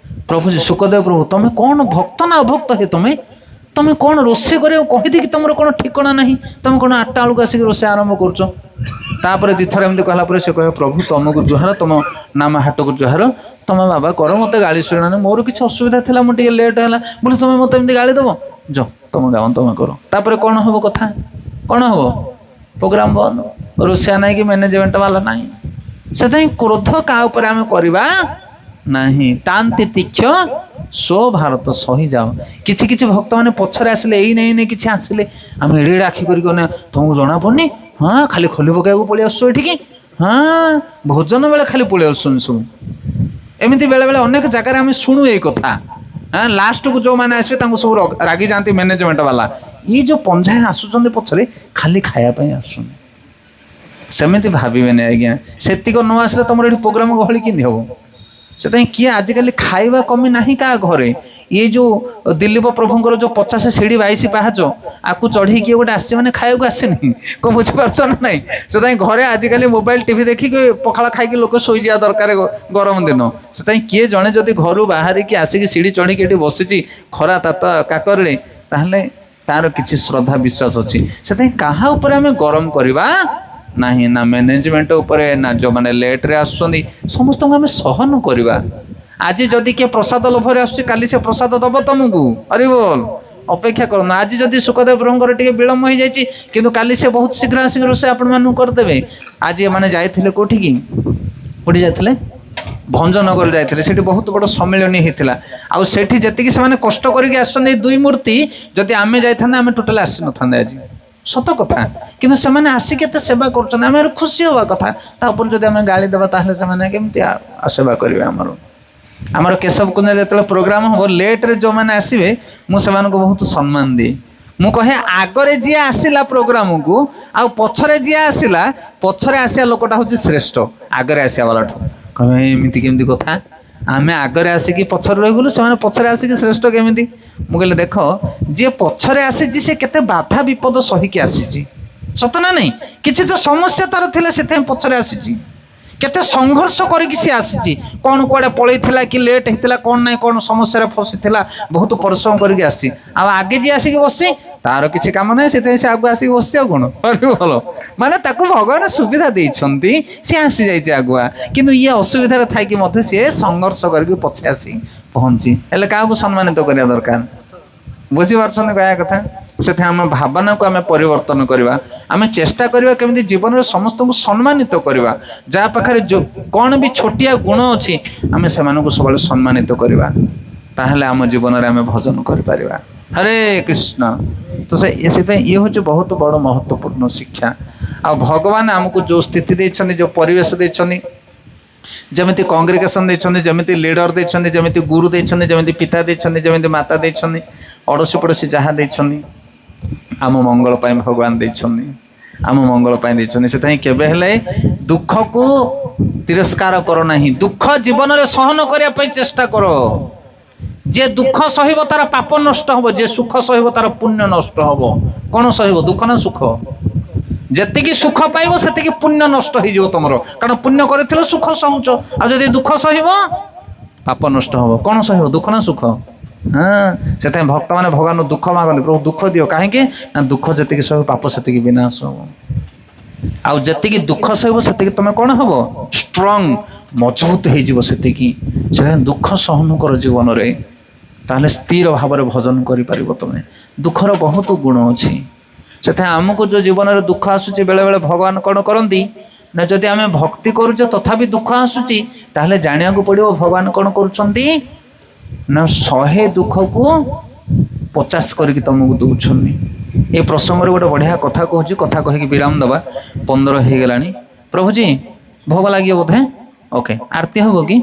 ପ୍ରଭୁଜୀ ସୁଖଦେବ ପ୍ରଭୁ, ତମେ କ'ଣ ଭକ୍ତ ନା ଅଭକ୍ତ ହେ? তুমি କ'ଣ ରୋଷେଇ କରିବାକୁ କହିଦେଇକି ତମର କ'ଣ ଠିକଣା ନାହିଁ, ତମେ କ'ଣ 8ଟା ବେଳକୁ ଆସିକି ରୋଷେଇ ଆରମ୍ଭ କରୁଛ। ତାପରେ ଦିଥର ଏମିତି କହିଲା ପରେ ସେ କହିବ ପ୍ରଭୁ ତମକୁ ଜୁହାର, ତମ ନାମ ହାଟକୁ ଜୁହାର, ତମେ ବାବା କର, ମୋତେ ଗାଳି ଶୁଣିଲାନି, ମୋର କିଛି ଅସୁବିଧା ଥିଲା, ମୁଁ ଟିକେ ଲେଟ୍ ହେଲା ବୋଲି ତମେ ମୋତେ ଏମିତି ଗାଳି ଦେବ, ଯ ତମ ଗାଁ ତମେ କର। ତାପରେ କ'ଣ ହବ କଥା, କ'ଣ ହବ, ପ୍ରୋଗ୍ରାମ ବନ୍ଦ, ରୋଷେଇଆ ନାହିଁ କି ମ୍ୟାନେଜମେଣ୍ଟ ବାଲା ନାହିଁ। ସେଥିପାଇଁ କ୍ରୋଧ କାହା ଉପରେ ଆମେ କରିବା ନାହିଁ। ତାନ୍ତି ତୀକ୍ଷ ସୋ ଭାରତ ସହିଯାଅ। କିଛି କିଛି ଭକ୍ତମାନେ ପଛରେ ଆସିଲେ, ଏଇ ନେଇ କିଛି ଆସିଲେ, ଆମେ ଏଡ଼େ ଆଖି କରିକି ତମକୁ ଜଣା ପଡ଼ୁନି, ହଁ ଖାଲି ଖୋଲି ପକାଇବାକୁ ପଳେଇ ଆସୁଛୁ ଏଠିକି, ହଁ ଭୋଜନ ବେଳେ ଖାଲି ପଳେଇ ଆସୁଛନ୍ତି ସବୁ। ଏମିତି ବେଳେବେଳେ ଅନେକ ଜାଗାରେ ଆମେ ଶୁଣୁ ଏଇ କଥା। ଲାଷ୍ଟକୁ ଯେଉଁମାନେ ଆସିବେ ତାଙ୍କୁ ସବୁ ରାଗି ଯାଆନ୍ତି ମ୍ୟାନେଜମେଣ୍ଟ ବାଲା, ଇଏ ଯେଉଁ ପଞ୍ଝାଏ ଆସୁଛନ୍ତି ପଛରେ ଖାଲି ଖାଇବା ପାଇଁ ଆସୁଛନ୍ତି। ସେମିତି ଭାବିବେନି ଆଜ୍ଞା, ସେତିକ ନ ଆସିଲେ ତମର ଏଠି ପ୍ରୋଗ୍ରାମ ଗହଳି କେମିତି ହବ। ସେଥିପାଇଁ କିଏ ଆଜିକାଲି ଖାଇବା କମି ନାହିଁ କାହା ଘରେ। ଇଏ ଯେଉଁ ଦିଲ୍ଲୀପ ପ୍ରଭୁଙ୍କର ଯେଉଁ 50 ସିଡ଼ି 22 ପାହାଚ, ଆକୁ ଚଢ଼ିକି କିଏ ଗୋଟେ ଆସିছে ମାନେ ଖାଇବାକୁ ଆସିନି, କ'ଣ ବୁଝିପାରୁଛ ନା ନାହିଁ। ସେଥିପାଇଁ ଘରେ ଆଜିକାଲି ମୋବାଇଲ ଟିଭି ଦେଖିକି ପଖାଳ ଖାଇକି ଲୋକ ଶୋଇଯିବା ଦରକାର ଗରମ ଦିନ। ସେଥିପାଇଁ କିଏ ଜଣେ ଯଦି ଘରୁ ବାହାରିକି ଆସିକି ସିଡ଼ି ଚଢ଼ିକି ଏଠି ବସିଛି ଖରା ତାତ କାକରରେ, ତାହେଲେ ତାର କିଛି ଶ୍ରଦ୍ଧା ବିଶ୍ୱାସ ଅଛି। ସେଥିପାଇଁ କାହା ଉପରେ ଆମେ ଗରମ କରିବା ନାହିଁ, ନା ମ୍ୟାନେଜମେଣ୍ଟ ଉପରେ, ନା ଯେଉଁମାନେ ଲେଟ୍ରେ ଆସୁଛନ୍ତି, ସମସ୍ତଙ୍କୁ ଆମେ ସହନ କରିବା। ଆଜି ଯଦି କିଏ ପ୍ରସାଦ ଲୋଭରେ ଆସୁଛି, କାଲି ସେ ପ୍ରସାଦ ଦେବ ତମକୁ, ହରି ବୋଲ, ଅପେକ୍ଷା କରନ୍ତୁ। ଆଜି ଯଦି ସୁଖଦେବ ପ୍ରଭୁଙ୍କର ଟିକେ ବିଳମ୍ବ ହେଇଯାଇଛି, କିନ୍ତୁ କାଲି ସେ ବହୁତ ଶୀଘ୍ର ଆସିକି ରୋଷେଇ ଆପଣମାନଙ୍କୁ କରିଦେବେ। ଆଜି ଏମାନେ ଯାଇଥିଲେ କୋଉଠିକି, କୋଉଠି ଯାଇଥିଲେ, ଭଞ୍ଜନଗର ଯାଇଥିଲେ, ସେଠି ବହୁତ ବଡ଼ ସମ୍ମିଳନୀ ହେଇଥିଲା। ଆଉ ସେଠି ଯେତିକି ସେମାନେ କଷ୍ଟ କରିକି ଆସିଛନ୍ତି ଏଇ 2 ମୂର୍ତ୍ତି, ଯଦି ଆମେ ଯାଇଥାନ୍ତେ ଆମେ ଟୋଟାଲି ଆସିନଥାନ୍ତେ ଆଜି, ସତ କଥା। କିନ୍ତୁ ସେମାନେ ଆସିକି ଏତେ ସେବା କରୁଛନ୍ତି, ଆମେ ଖୁସି ହେବା କଥା। ତା ଉପରେ ଯଦି ଆମେ ଗାଳି ଦେବା ତାହେଲେ ସେମାନେ କେମିତି ସେବା କରିବେ। ଆମର କେଶବ କୁଞ୍ଜରେ ଯେତେବେଳେ ପ୍ରୋଗ୍ରାମ ହେବ, ଲେଟ୍ରେ ଯେଉଁମାନେ ଆସିବେ ମୁଁ ସେମାନଙ୍କୁ ବହୁତ ସମ୍ମାନ ଦିଏ। ମୁଁ କହେ ଆଗରେ ଯିଏ ଆସିଲା ପ୍ରୋଗ୍ରାମକୁ ଆଉ ପଛରେ ଯିଏ ଆସିଲା, ପଛରେ ଆସିବା ଲୋକଟା ହେଉଛି ଶ୍ରେଷ୍ଠ ଆଗରେ ଆସିବା ବାଲାଠୁ। କହେ ଏମିତି କେମିତି କଥା, ଆମେ ଆଗରେ ଆସିକି ପଛରେ ରହିଗଲୁ, ସେମାନେ ପଛରେ ଆସିକି ଶ୍ରେଷ୍ଠ କେମିତି। ମୁଁ କହିଲି ଦେଖ, ଯିଏ ପଛରେ ଆସିଛି ସେ କେତେ ବାଧା ବିପଦ ସହିକି ଆସିଛି, ସତ ନା ନାହିଁ। କିଛି ତ ସମସ୍ୟା ତାର ଥିଲା, ସେଥିପାଇଁ ପଛରେ ଆସିଛି। କେତେ ସଂଘର୍ଷ କରିକି ସିଏ ଆସିଛି, କ'ଣ କୁଆଡ଼େ ପଳେଇଥିଲା କି ଲେଟ୍ ହେଇଥିଲା, କ'ଣ ନାହିଁ କ'ଣ ସମସ୍ୟାରେ ଫସିଥିଲା, ବହୁତ ପରିଶ୍ରମ କରିକି ଆସିଛି। ଆଉ ଆଗେ ଯିଏ ଆସିକି ବସିଛି ତାର କିଛି କାମ ନାହିଁ, ସେଥିପାଇଁ ସେ ଆଗୁଆ ଆସିକି ବସିଛି। ଆଉ କ'ଣ ଭଲ, ମାନେ ତାକୁ ଭଗବାନ ସୁବିଧା ଦେଇଛନ୍ତି, ସିଏ ଆସିଯାଇଛି ଆଗୁଆ। କିନ୍ତୁ ଇଏ ଅସୁବିଧାରେ ଥାଇକି ମଧ୍ୟ ସିଏ ସଂଘର୍ଷ କରିକି ପଛେ ଆସି ପହଞ୍ଚି। ହେଲେ କାହାକୁ ସମ୍ମାନିତ କରିବା ଦରକାର, ବୁଝିପାରୁଛନ୍ତି କହିବା କଥା। ସେଥିପାଇଁ ଆମ ଭାବନାକୁ ଆମେ ପରିବର୍ତ୍ତନ କରିବା, ଆମେ ଚେଷ୍ଟା କରିବା କେମିତି ଜୀବନରେ ସମସ୍ତଙ୍କୁ ସମ୍ମାନିତ କରିବା। ଯାହା ପାଖରେ କ'ଣ ବି ଛୋଟିଆ ଗୁଣ ଅଛି ଆମେ ସେମାନଙ୍କୁ ସବୁବେଳେ ସମ୍ମାନିତ କରିବା, ତାହେଲେ ଆମ ଜୀବନରେ ଆମେ ଭଜନ କରିପାରିବା। ହରେ କୃଷ୍ଣ। ତ ସେଥିପାଇଁ ଇଏ ହେଉଛି ବହୁତ ବଡ଼ ମହତ୍ତ୍ୱପୂର୍ଣ୍ଣ ଶିକ୍ଷା। ଆଉ ଭଗବାନ ଆମକୁ ଯେଉଁ ସ୍ଥିତି ଦେଇଛନ୍ତି, ଯେଉଁ ପରିବେଶ ଦେଇଛନ୍ତି, ଯେମିତି କଂଗ୍ରିଗେସନ୍ ଦେଇଛନ୍ତି, ଯେମିତି ଲିଡର ଦେଇଛନ୍ତି, ଯେମିତି ଗୁରୁ ଦେଇଛନ୍ତି, ଯେମିତି ପିତା ଦେଇଛନ୍ତି, ଯେମିତି ମାତା ଦେଇଛନ୍ତି, ଅଡ଼ୋଶୀ ପଡ଼ୋଶୀ ଯାହା ଦେଇଛନ୍ତି, ଆମ ମଙ୍ଗଳ ପାଇଁ ଭଗବାନ ଦେଇଛନ୍ତି, ଆମ ମଙ୍ଗଳ ପାଇଁ ଦେଇଛନ୍ତି। ସେଥିପାଇଁ କେବେ ହେଲେ ଦୁଃଖକୁ ତିରସ୍କାର କର ନାହିଁ, ଦୁଃଖ ଜୀବନରେ ସହନ କରିବା ପାଇଁ ଚେଷ୍ଟା କର। ଯେ ଦୁଃଖ ସହିବ ତାର ପାପ ନଷ୍ଟ ହେବ, ଯେ ସୁଖ ସହିବ ତାର ପୁଣ୍ୟ ନଷ୍ଟ ହେବ। କ'ଣ ସହିବ, ଦୁଃଖ ନା ସୁଖ? ଯେତିକି ସୁଖ ପାଇବ ସେତିକି ପୁଣ୍ୟ ନଷ୍ଟ ହେଇଯିବ ତମର, କାରଣ ପୁଣ୍ୟ କରିଥିଲେ ସୁଖ ସହୁଛ। ଆଉ ଯଦି ଦୁଃଖ ସହିବ ପାପ ନଷ୍ଟ ହେବ। କ'ଣ ସହିବ, ଦୁଃଖ ନା ସୁଖ? ସେଥିପାଇଁ ଭକ୍ତମାନେ ଭଗବାନ ଦୁଃଖ ମାଗନ୍ତି, ପ୍ରଭୁ ଦୁଃଖ ଦିଅ। କାହିଁକି ନା ଦୁଃଖ ଯେତିକି ସହିବ ପାପ ସେତିକି ବିନାଶ ହେବ। ଆଉ ଯେତିକି ଦୁଃଖ ସହିବ ସେତିକି ତମେ କ'ଣ ହେବ, ଷ୍ଟ୍ରଙ୍ଗ, ମଜବୁତ ହେଇଯିବ ସେତିକି। ସେଥିପାଇଁ ଦୁଃଖ ସହନ କର ଜୀବନରେ, ତାହେଲେ ସ୍ଥିର ଭାବରେ ଭଜନ କରିପାରିବ ତମେ। ଦୁଃଖର ବହୁତ ଗୁଣ ଅଛି। ସେଥିପାଇଁ ଆମକୁ ଯେଉଁ ଜୀବନରେ ଦୁଃଖ ଆସୁଛି, ବେଳେବେଳେ ଭଗବାନ କ'ଣ କରନ୍ତି ନା, ଯଦି ଆମେ ଭକ୍ତି କରୁଛେ ତଥାପି ଦୁଃଖ ଆସୁଛି, ତାହେଲେ ଜାଣିବାକୁ ପଡ଼ିବ ଭଗବାନ କ'ଣ କରୁଛନ୍ତି ନା 100 ଦୁଃଖକୁ 50 କରିକି ତମକୁ ଦେଉଛନ୍ତି। ଏ ପ୍ରସଙ୍ଗରେ ଗୋଟେ ବଢ଼ିଆ କଥା କହୁଛି, କଥା କହିକି ବିରାମ ଦେବା। 15 ହେଇଗଲାଣି। ପ୍ରଭୁଜୀ ଭୋଗ ଲାଗିବ ବୋଧେ? ଓକେ, ଆରତି ହେବ କି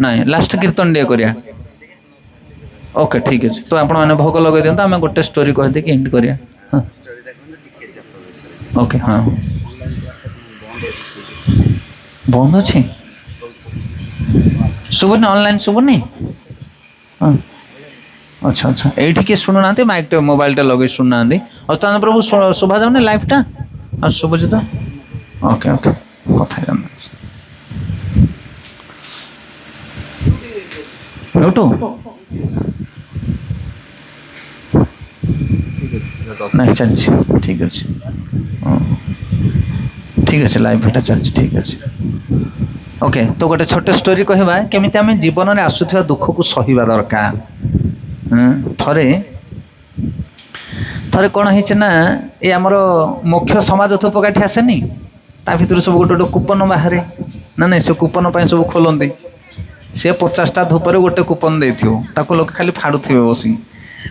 ନାଇଁ? ଲାଷ୍ଟ କୀର୍ତ୍ତନ ଟିକେ କରିବା। ଓକେ ଠିକ୍ ଅଛି। ତ ଆପଣମାନେ ଭୋଗ ଲଗାଇ ଦିଅନ୍ତୁ, ଆମେ ଗୋଟେ ଷ୍ଟୋରି କହିଦେଇକି ଏଣ୍ଡ କରିବା। ହଁ ଓକେ। ହଁ ବନ୍ଦ ଅଛି, ଶୁଭୁନି, ଅନଲାଇନ୍ ଶୁଭୁନି? ହଁ ଆଚ୍ଛା ଆଚ୍ଛା। ଏଇଠି କିଏ ଶୁଣୁନାହାନ୍ତି, ମାଇକ୍ଟା ମୋବାଇଲଟା ଲଗେଇ ଶୁଣୁନାହାନ୍ତି। ତାହେଲେ ପ୍ରଭୁ ଶୁଭା ଯାଉନି ଲାଇଭ୍ଟା? ଆଉ ଶୁଭୁଛି ତ? ଓକେ ଓକେ, କଥା ହେଇଯାନ୍ତୁ। ୟୁଟ୍ୟୁବ୍ ନାଇଁ ଚାଲିଛି ଠିକ୍ ଅଛି ଠିକ୍ ଅଛି ଲାଇଭ୍ ଏଟା ଚାଲିଛି ଠିକ୍ ଅଛି ଓକେ। ତ ଗୋଟେ ଛୋଟ ଷ୍ଟୋରି କହିବା କେମିତି ଆମେ ଜୀବନରେ ଆସୁଥିବା ଦୁଃଖକୁ ସହିବା ଦରକାର। ଥରେ ଥରେ କ'ଣ ହେଇଛି ନା ଏ ଆମର ମୁଖ୍ୟ ସମାଜ ଧୂପକାଠି ଆସେନି ତା ଭିତରୁ ସବୁ ଗୋଟେ ଗୋଟେ କୁପନ ବାହାରେ ନା ନାଇଁ ସେ କୁପନ ପାଇଁ ସବୁ ଖୋଲନ୍ତି। ସେ 50ଟା ଧୂପରେ ଗୋଟେ କୁପନ ଦେଇଥିବ ତାକୁ ଲୋକ ଖାଲି ଫାଡ଼ୁଥିବେ ବସିକି।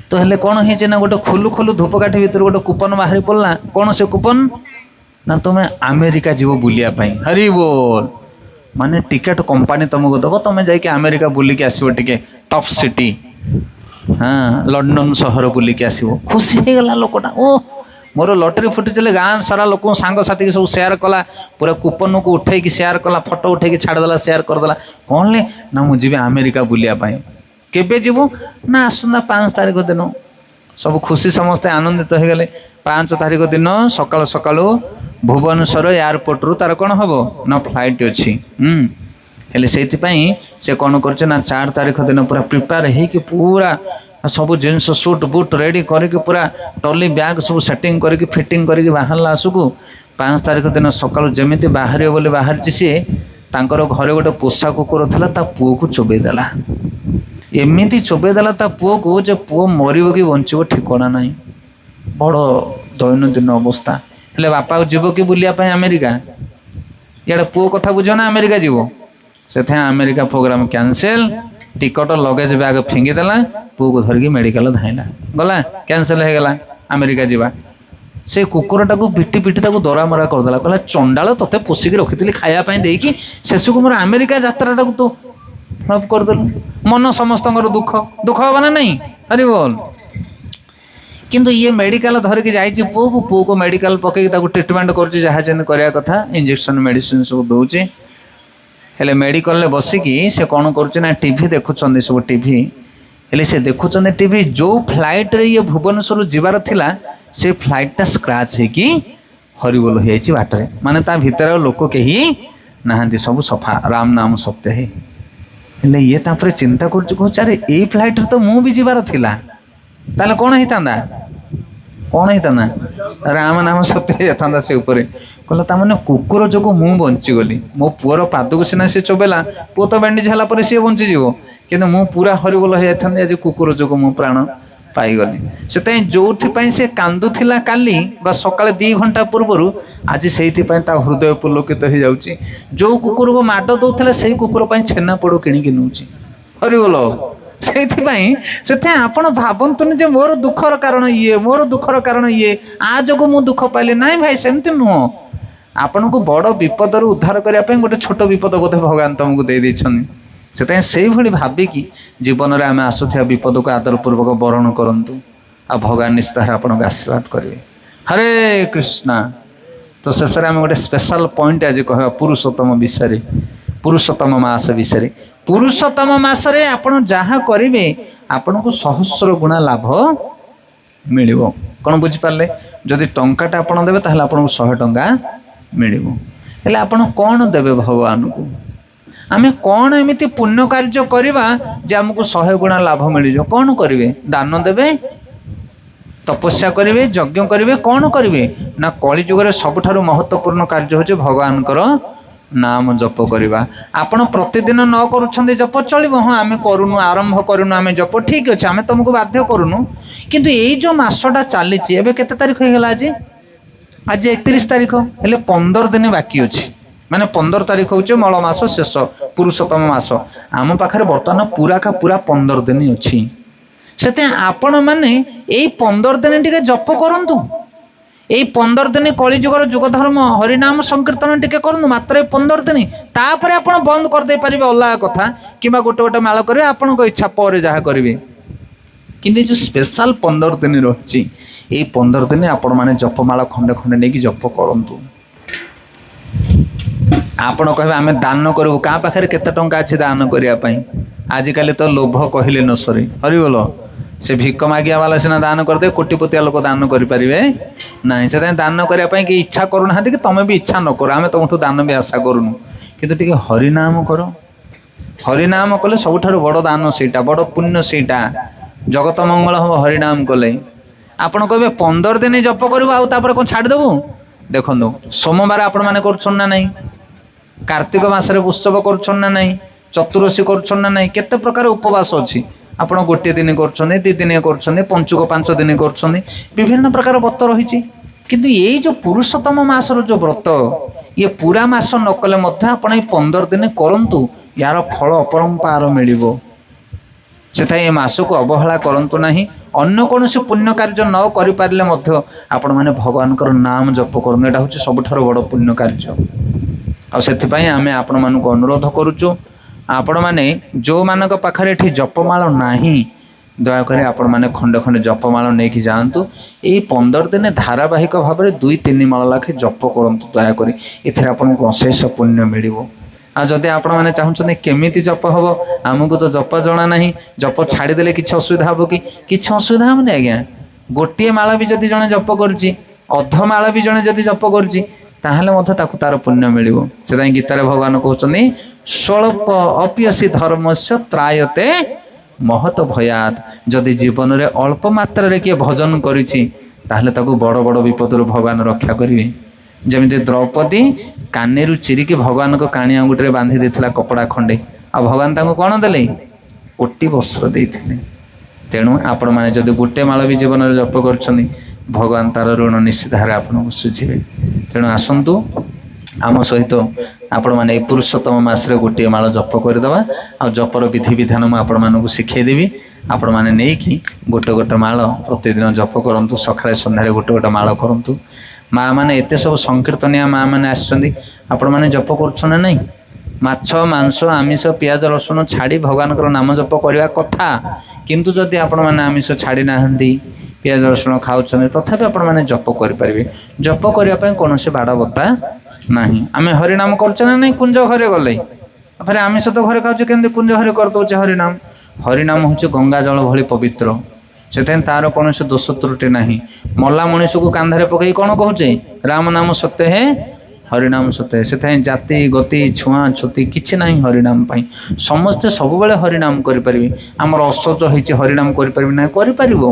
ତ ହେଲେ କ'ଣ ହେଇଛି ନା ଗୋଟେ ଖୋଲୁ ଖୋଲୁ ଧୂପକାଠି ଭିତରୁ ଗୋଟେ କୁପନ ବାହାରି ପଡ଼ିଲା। କ'ଣ ସେ କୁପନ ନା ତୁମେ ଆମେରିକା ଯିବ ବୁଲିବା ପାଇଁ। ହରି ବୋଲ ମାନେ ଟିକେଟ୍ କମ୍ପାନୀ ତୁମକୁ ଦେବ ତୁମେ ଯାଇକି ଆମେରିକା ବୁଲିକି ଆସିବ ଟିକେ ଟପ୍ ସିଟି ଲଣ୍ଡନ ସହର ବୁଲିକି ଆସିବ। ଖୁସି ହେଇଗଲା ଲୋକଟା ଓ ମୋର ଲଟେରୀ ଫୁଟିଥିଲେ ଗାଁ ସାରା ଲୋକଙ୍କୁ ସାଙ୍ଗସାଥିକି ସବୁ ସେୟାର କଲା ପୁରା କୁପନକୁ ଉଠେଇକି ସେୟାର କଲା ଫଟୋ ଉଠେଇକି ଛାଡ଼ିଦେଲା ସେୟାର କରିଦେଲା। କ'ଣ ନା ମୁଁ ଯିବି ଆମେରିକା ବୁଲିବା ପାଇଁ। କେବେ ଯିବୁ ନା ଆସନ୍ତା 5 ତାରିଖ ଦିନ। ସବୁ ଖୁସି ସମସ୍ତେ ଆନନ୍ଦିତ ହେଇଗଲେ। 5 ତାରିଖ ଦିନ ସକାଳୁ ସକାଳୁ ଭୁବନେଶ୍ୱର ଏୟାରପୋର୍ଟରୁ ତାର କ'ଣ ହେବ ନା ଫ୍ଲାଇଟ୍ ଅଛି। ହେଲେ ସେଇଥିପାଇଁ ସେ କ'ଣ କରୁছে ନା 4 ତାରିଖ ଦିନ ପୁରା ପ୍ରିପେୟାର ହେଇକି ପୁରା ସବୁ ଜିନିଷ ସୁଟ୍ ବୁଟ୍ ରେଡ଼ି କରିକି ପୁରା ଟଲି ବ୍ୟାଗ୍ ସବୁ ସେଟିଂ କରିକି ଫିଟିଂ କରିକି ବାହାରିଲା ଆସକୁ 5 ତାରିଖ ଦିନ ସକାଳୁ ଯେମିତି ବାହାରିବ ବୋଲି ବାହାରିଛି ସିଏ ତାଙ୍କର ଘରେ ଗୋଟେ ପୋଷା କୁକୁର ଥିଲା ତା ପୁଅକୁ ଚୋବେଇ ଦେଲା। ଏମିତି ଚୋବେଇ ଦେଲା ତା ପୁଅକୁ ଯେ ପୁଅ ମରିବ କି ବଞ୍ଚିବ ଠିକଣା ନାହିଁ। ବଡ଼ ଦୈନନ୍ଦିନ ଅବସ୍ଥା। ହେଲେ ବାପା ଯିବ କି ବୁଲିବା ପାଇଁ ଆମେରିକା। ଇଆଡ଼େ ପୁଅ କଥା ବୁଝିବ ନା ଆମେରିକା ଯିବ। ସେଥିପାଇଁ America program cancel. Ticket luggage bag ଫିଙ୍ଗିଦେଲା ପୁଅକୁ ଧରିକି ମେଡ଼ିକାଲ ଧାଇଁଲା ଗଲା କ୍ୟାନସେଲ ହେଇଗଲା ଆମେରିକା ଯିବା। ସେ କୁକୁରଟାକୁ ପିଟି ପିଟି ତାକୁ ଦରାମରା କରିଦେଲା। କହିଲା ଚଣ୍ଡାଳ ତୋତେ ପୋଷିକି ରଖିଥିଲି ଖାଇବା ପାଇଁ ଦେଇକି ଶେଷକୁ ମୋର ଆମେରିକା ଯାତ୍ରାଟାକୁ ତୁ ଫ୍ଲପ୍ କରିଦେଲୁ। ମନ ସମସ୍ତଙ୍କର ଦୁଃଖ ଦୁଃଖ ହବ ନା ନାହିଁ। ଆରେ ବୋଲ କିନ୍ତୁ ଇଏ ମେଡ଼ିକାଲ ଧରିକି ଯାଇଛି ପୁଅକୁ ମେଡ଼ିକାଲ ପକେଇକି ତାକୁ ଟ୍ରିଟମେଣ୍ଟ କରୁଛି ଯାହା ଯେମିତି କରିବା କଥା ଇଞ୍ଜେକ୍ସନ ମେଡ଼ିସିନ ସବୁ ଦେଉଛି। ହେଲେ ମେଡ଼ିକାଲରେ ବସିକି ସେ କ'ଣ କରୁଛି ନା ଟିଭି ଦେଖୁଛନ୍ତି ସବୁ ଟିଭି। ହେଲେ ସେ ଦେଖୁଛନ୍ତି ଟିଭି ଯେଉଁ ଫ୍ଲାଇଟ୍ରେ ଇଏ ଭୁବନେଶ୍ୱରରୁ ଯିବାର ଥିଲା ସେ ଫ୍ଲାଇଟ୍ଟା ସ୍କ୍ରାଚ୍ ହେଇକି ହରିବୋଲ ହେଇଯାଇଛି ବାଟରେ। ମାନେ ତା ଭିତରେ ଲୋକ କେହି ନାହାନ୍ତି ସବୁ ସଫା ରାମ ନାମ ସତ୍ୟ ହେ। ହେଲେ ଇଏ ତାପରେ ଚିନ୍ତା କରୁଛି କହୁଛି ଆରେ ଏଇ ଫ୍ଲାଇଟ୍ରେ ତ ମୁଁ ବି ଯିବାର ଥିଲା ତାହେଲେ କ'ଣ ହେଇଥାନ୍ତା ରାମ ନାମ ସତ୍ୟ ହେଇଥାନ୍ତା ସେ ଉପରେ। କହିଲା ତାମାନେ କୁକୁର ଯୋଗୁଁ ମୁଁ ବଞ୍ଚିଗଲି। ମୋ ପୁଅର ପାଦକୁ ସିନା ସେ ଚୋବେଇଲା ପୁଅ ତ ବ୍ୟାଣ୍ଡେଜ ହେଲା ପରେ ସିଏ ବଞ୍ଚିଯିବ କିନ୍ତୁ ମୁଁ ପୁରା ହରିବୋଲ ହେଇଯାଇଥାନ୍ତି ଆଜି କୁକୁର ଯୋଗୁଁ ମୁଁ ପ୍ରାଣ ପାଇଗଲି। ସେଥିପାଇଁ ଯେଉଁଥିପାଇଁ ସେ କାନ୍ଦୁଥିଲା କାଲି ବା ସକାଳେ 2 ଘଣ୍ଟା ପୂର୍ବରୁ ଆଜି ସେଇଥିପାଇଁ ତା ହୃଦୟ ପୁଲକିତ ହେଇଯାଉଛି। ଯେଉଁ କୁକୁରକୁ ମାଡ଼ ଦେଉଥିଲା ସେଇ କୁକୁର ପାଇଁ ଛେନାପୋଡ଼ କିଣିକି ନେଉଛି। ହରିବୋଲ ସେଥିପାଇଁ ଆପଣ ଭାବନ୍ତୁନି ଯେ ମୋର ଦୁଃଖର କାରଣ ଇଏ ଆ ଯୋଗୁଁ ମୁଁ ଦୁଃଖ ପାଇଲି। ନାଇଁ ଭାଇ ସେମିତି ନୁହଁ। ଆପଣଙ୍କୁ ବଡ଼ ବିପଦରୁ ଉଦ୍ଧାର କରିବା ପାଇଁ ଗୋଟେ ଛୋଟ ବିପଦ ବୋଧେ ଭଗବାନ ତମକୁ ଦେଇଦେଇଛନ୍ତି। ସେଥିପାଇଁ ସେଇଭଳି ଭାବିକି ଜୀବନରେ ଆମେ ଆସୁଥିବା ବିପଦକୁ ଆଦରପୂର୍ବକ ବରଣ କରନ୍ତୁ ଆଉ ଭଗବାନ ନିଶ୍ଚିତ ଆପଣଙ୍କୁ ଆଶୀର୍ବାଦ କରିବେ। ହରେ କୃଷ୍ଣ। ତ ଶେଷରେ ଆମେ ଗୋଟେ ସ୍ପେଶାଲ ପଏଣ୍ଟ ଆଜି କହିବା ପୁରୁଷୋତ୍ତମ ବିଷୟରେ ପୁରୁଷୋତ୍ତମ ମାସ ବିଷୟରେ। ପୁରୁଷୋତ୍ତମ ମାସରେ ଆପଣ ଯାହା କରିବେ ଆପଣଙ୍କୁ ସହସ୍ର ଗୁଣା ଲାଭ ମିଳିବ। କ'ଣ ବୁଝିପାରିଲେ? ଯଦି ଟଙ୍କାଟା ଆପଣ ଦେବେ ତାହେଲେ ଆପଣଙ୍କୁ 100 ଟଙ୍କା ମିଳିବ। ହେଲେ ଆପଣ କ'ଣ ଦେବେ ଭଗବାନଙ୍କୁ? ଆମେ କ'ଣ ଏମିତି ପୁଣ୍ୟ କାର୍ଯ୍ୟ କରିବା ଯେ ଆମକୁ 100 ଗୁଣା ଲାଭ ମିଳିଯିବ? କ'ଣ କରିବେ? ଦାନ ଦେବେ, ତପସ୍ୟା କରିବେ, ଯଜ୍ଞ କରିବେ, କ'ଣ କରିବେ? ନା କଳିଯୁଗରେ ସବୁଠାରୁ ମହତ୍ୱପୂର୍ଣ୍ଣ କାର୍ଯ୍ୟ ହେଉଛି ଭଗବାନଙ୍କର ନାମ ଜପ କରିବା। ଆପଣ ପ୍ରତିଦିନ ନ କରୁଛନ୍ତି ଜପ ଚଳିବ। ହଁ ଆମେ କରୁନୁ ଆରମ୍ଭ କରୁନୁ ଆମେ ଜପ ଠିକ୍ ଅଛି ଆମେ ତୁମକୁ ବାଧ୍ୟ କରୁନୁ। କିନ୍ତୁ ଏଇ ଯେଉଁ ମାସଟା ଚାଲିଛି ଏବେ କେତେ ତାରିଖ ହେଇଗଲା ଆଜି 31 ତାରିଖ ହେଲେ 15 ଦିନ ବାକି ଅଛି। ମାନେ 15 ତାରିଖ ହେଉଛି ମଳ ମାସ ଶେଷ ପୁରୁଷୋତ୍ତମ ମାସ। ଆମ ପାଖରେ ବର୍ତ୍ତମାନ ପୁରା 15 ଦିନ ଅଛି। ସେଥିପାଇଁ ଆପଣମାନେ ଏଇ 15 ଦିନ ଟିକେ ଜପ କରନ୍ତୁ। ଏଇ 15 ଦିନ କଳିଯୁଗର ଯୁଗ ଧର୍ମ ହରିନାମ ସଂକୀର୍ତ୍ତନ ଟିକେ କରନ୍ତୁ ମାତ୍ର ଏଇ 15 ଦିନ। ତାପରେ ଆପଣ ବନ୍ଦ କରିଦେଇ ପାରିବେ ଅଲଗା କଥା କିମ୍ବା ଗୋଟେ ମାଳ କରିବେ ଆପଣଙ୍କ ଇଚ୍ଛା ପରେ ଯାହା କରିବେ। କିନ୍ତୁ ଏ ଯେଉଁ ସ୍ପେଶାଲ 15 ଦିନ ରହିଛି ଏଇ 15 ଦିନ ଆପଣମାନେ ଜପମାଳ ଖଣ୍ଡେ ଖଣ୍ଡେ ନେଇକି ଜପ କରନ୍ତୁ। ଆପଣ କହିବେ ଆମେ ଦାନ କରିବୁ। କାହା ପାଖରେ କେତେ ଟଙ୍କା ଅଛି ଦାନ କରିବା ପାଇଁ? ଆଜିକାଲି ତ ଲୋଭ କହିଲେ ନ ସରେ। ହରିବୋଲ ସେ ଭିକ ମାଗିବା ବାଲା ସିନା ଦାନ କରିଦେବେ କୋଟିପତିଆ ଲୋକ ଦାନ କରିପାରିବେ ନାହିଁ। ସେଥିପାଇଁ ଦାନ କରିବା ପାଇଁ କି ଇଚ୍ଛା କରୁନାହାନ୍ତି କି ତମେ ବି ଇଚ୍ଛା ନ କର। ଆମେ ତମଠୁ ଦାନ ବି ଆଶା କରୁନୁ। କିନ୍ତୁ ଟିକେ ହରିନାମ କର। ହରିନାମ କଲେ ସବୁଠାରୁ ବଡ଼ ଦାନ ସେଇଟା ବଡ଼ ପୁଣ୍ୟ ସେଇଟା। ଜଗତ ମଙ୍ଗଳ ହେବ ହରିନାମ କଲେ। ଆପଣ କହିବେ 15 ଦିନ ଜପ କରିବୁ ଆଉ ତାପରେ କ'ଣ ଛାଡ଼ିଦେବୁ? ଦେଖନ୍ତୁ ସୋମବାର ଆପଣମାନେ କରୁଛନ୍ତି ନା ନାହିଁ? କାର୍ତ୍ତିକ ମାସରେ ଉତ୍ସବ କରୁଛନ୍ତି ନା ନାହିଁ? ଚତୁର୍ଦଶୀ କରୁଛନ୍ତି ନା ନାହିଁ? କେତେ ପ୍ରକାର ଉପବାସ ଅଛି। ଆପଣ ଗୋଟିଏ ଦିନ କରୁଛନ୍ତି, 2 ଦିନ କରୁଛନ୍ତି, ପଞ୍ଚୁକ 5 ଦିନ କରୁଛନ୍ତି, ବିଭିନ୍ନ ପ୍ରକାର ବ୍ରତ ରହିଛି। କିନ୍ତୁ ଏଇ ଯେଉଁ ପୁରୁଷୋତ୍ତମ ମାସର ଯେଉଁ ବ୍ରତ, ଇଏ ପୁରା ମାସ ନ କଲେ ମଧ୍ୟ ଆପଣ ଏଇ 15 ଦିନ କରନ୍ତୁ, ୟାର ଫଳ ଅପରମ୍ପାର ମିଳିବ। ସେଥିପାଇଁ ଏ ମାସକୁ ଅବହେଳା କରନ୍ତୁ ନାହିଁ। ଅନ୍ୟ କୌଣସି ପୁଣ୍ୟ କାର୍ଯ୍ୟ ନ କରିପାରିଲେ ମଧ୍ୟ ଆପଣମାନେ ଭଗବାନଙ୍କର ନାମ ଜପ କରନ୍ତୁ। ଏଇଟା ହେଉଛି ସବୁଠାରୁ ବଡ଼ ପୁଣ୍ୟ କାର୍ଯ୍ୟ। ଆଉ ସେଥିପାଇଁ ଆମେ ଆପଣମାନଙ୍କୁ ଅନୁରୋଧ କରୁଛୁ, ଆପଣମାନେ ଯେଉଁମାନଙ୍କ ପାଖରେ ଏଠି ଜପମାଳ ନାହିଁ, ଦୟାକରି ଆପଣମାନେ ଖଣ୍ଡେ ଖଣ୍ଡେ ଜପମାଳ ନେଇକି ଯାଆନ୍ତୁ। ଏଇ 15 ଦିନ ଧାରାବାହିକ ଭାବରେ 2-3 ମାଳ ଲେଖାଏଁ ଜପ କରନ୍ତୁ ଦୟାକରି। ଏଥିରେ ଆପଣଙ୍କୁ ଅଶେଷ ପୁଣ୍ୟ ମିଳିବ। ଆଉ ଯଦି ଆପଣମାନେ ଚାହୁଁଛନ୍ତି କେମିତି ଜପ ହେବ, ଆମକୁ ତ ଜପ ଜଣା ନାହିଁ, ଜପ ଛାଡ଼ିଦେଲେ କିଛି ଅସୁବିଧା ହେବ କି? କିଛି ଅସୁବିଧା ହେବନି ଆଜ୍ଞା। ଗୋଟିଏ ମାଳ ବି ଯଦି ଜଣେ ଜପ କରୁଛି, ଅଧମାଳ ବି ଜଣେ ଯଦି ଜପ କରୁଛି, ତାହେଲେ ମଧ୍ୟ ତାକୁ ତାର ପୁଣ୍ୟ ମିଳିବ। ସେଥିପାଇଁ ଗୀତାରେ ଭଗବାନ କହୁଛନ୍ତି ସ୍ୱଳ୍ପ ଅପ୍ୟସି ଧର୍ମସ୍ୟ ତ୍ରାୟତେ ମହତ ଭୟାତ। ଯଦି ଜୀବନରେ ଅଳ୍ପ ମାତ୍ରାରେ କିଏ ଭଜନ କରିଛି, ତାହେଲେ ତାକୁ ବଡ଼ ବଡ଼ ବିପଦରୁ ଭଗବାନ ରକ୍ଷା କରିବେ। ଯେମିତି ଦ୍ରୌପଦୀ କାନିରୁ ଚିରିକି ଭଗବାନଙ୍କ କାଣି ଆଙ୍ଗୁଠିରେ ବାନ୍ଧି ଦେଇଥିଲା କପଡ଼ା ଖଣ୍ଡେ, ଆଉ ଭଗବାନ ତାଙ୍କୁ କ'ଣ ଦେଲେ? କୋଟି ବସ୍ତ୍ର ଦେଇଥିଲେ। ତେଣୁ ଆପଣମାନେ ଯଦି ଗୋଟେ ମାଳ ବି ଜୀବନରେ ଜପ କରୁଛନ୍ତି, ଭଗବାନ ତାର ଋଣ ନିଶ୍ଚିତ ଭାବରେ ଆପଣଙ୍କୁ ସୁଝିବେ। ତେଣୁ ଆସନ୍ତୁ ଆମ ସହିତ ଆପଣମାନେ ଏଇ ପୁରୁଷୋତ୍ତମ ମାସରେ ଗୋଟିଏ ମାଳ ଜପ କରିଦେବା। ଆଉ ଜପର ବିଧିବିଧାନ ମୁଁ ଆପଣମାନଙ୍କୁ ଶିଖାଇଦେବି। ଆପଣମାନେ ନେଇକି ଗୋଟେ ଗୋଟେ ମାଳ ପ୍ରତିଦିନ ଜପ କରନ୍ତୁ। ସକାଳେ ସନ୍ଧ୍ୟାରେ ଗୋଟେ ଗୋଟେ ମାଳ କରନ୍ତୁ। ମାଆ ମାନେ ଏତେ ସବୁ ସଂକୀର୍ତ୍ତନିଆ ମାଆ ମାନେ ଆସିଛନ୍ତି, ଆପଣମାନେ ଜପ କରୁଛ ନା ନାହିଁ? ମାଛ ମାଂସ ଆମିଷ ପିଆଜ ରସୁଣ ଛାଡ଼ି ଭଗବାନଙ୍କର ନାମ ଜପ କରିବା କଥା। କିନ୍ତୁ ଯଦି ଆପଣମାନେ ଆମିଷ ଛାଡ଼ି ନାହାନ୍ତି, ପିଆଜ ରସୁଣ ଖାଉଛନ୍ତି, ତଥାପି ଆପଣମାନେ ଜପ କରିପାରିବେ। ଜପ କରିବା ପାଇଁ କୌଣସି ବାଡ଼ ବତା ନାହିଁ। ଆମେ ହରିନାମ କରୁଛେ ନା ନାହିଁ? କୁଞ୍ଜ ଘରେ ଗଲେ ଫେରେ ଆମିଷ ତ ଘରେ ଖାଉଛେ, କେମିତି କୁଞ୍ଜ ଘରେ କରିଦେଉଛେ ହରିନାମ? ହରିନାମ ହେଉଛି ଗଙ୍ଗା ଜଳ ଭଳି ପବିତ୍ର। ସେଥିପାଇଁ ତାର କୌଣସି ଦୋଷ ତ୍ରୁଟି ନାହିଁ। ମଲା ମଣିଷକୁ କାନ୍ଧରେ ପକାଇ କ'ଣ କହୁଛେ? ରାମ ନାମ ସତ୍ୟ ହେ ହରିନାମ ସତ୍ୟ। ସେଥିପାଇଁ ଜାତି ଗତି ଛୁଆଁ ଛୁତି କିଛି ନାହିଁ ହରିନାମ ପାଇଁ। ସମସ୍ତେ ସବୁବେଳେ ହରିନାମ କରିପାରିବେ। ଆମର ଅସହଜ ହେଇଛି ହରିନାମ କରିପାରିବେ ନାହିଁ? କରିପାରିବ।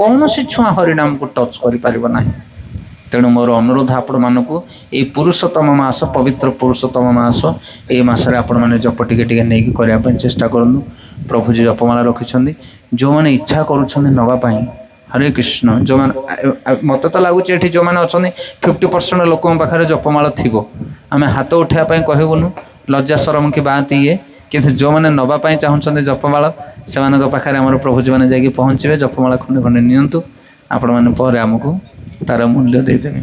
କୌଣସି ଛୁଆଁ ହରିନାମକୁ ଟଚ୍ କରିପାରିବ ନାହିଁ। ତେଣୁ ମୋର ଅନୁରୋଧ ଆପଣମାନଙ୍କୁ, ଏଇ ପୁରୁଷୋତ୍ତମ ମାସ, ପବିତ୍ର ପୁରୁଷୋତ୍ତମ ମାସ, ଏଇ ମାସରେ ଆପଣମାନେ ଜପ ଟିକେ ଟିକେ ନେଇକି କରିବା ପାଇଁ ଚେଷ୍ଟା କରନ୍ତୁ। ପ୍ରଭୁଜୀ ଜପମାଳା ରଖିଛନ୍ତି। ଯେଉଁମାନେ ଇଚ୍ଛା କରୁଛନ୍ତି ନେବା ପାଇଁ, ହରେ କୃଷ୍ଣ, ଯେଉଁମାନେ ମୋତେ ତ ଲାଗୁଛି ଏଠି ଯେଉଁମାନେ ଅଛନ୍ତି 50% ଲୋକଙ୍କ ପାଖରେ ଜପମାଳ ଥିବ। ଆମେ ହାତ ଉଠାଇବା ପାଇଁ କହିବୁନୁ, ଲଜ୍ଜା ସରମ କି ବାତ ଇଏ। କିନ୍ତୁ ଯେଉଁମାନେ ନେବା ପାଇଁ ଚାହୁଁଛନ୍ତି ଜପମାଳ, ସେମାନଙ୍କ ପାଖରେ ଆମର ପ୍ରଭୁଜୀମାନେ ଯାଇକି ପହଞ୍ଚିବେ। ଜପମାଳ ଖଣ୍ଡେ ଖଣ୍ଡେ ନିଅନ୍ତୁ। ଆପଣମାନେ ପରେ ଆମକୁ ତାର ମୂଲ୍ୟ ଦେଇଦେବେ।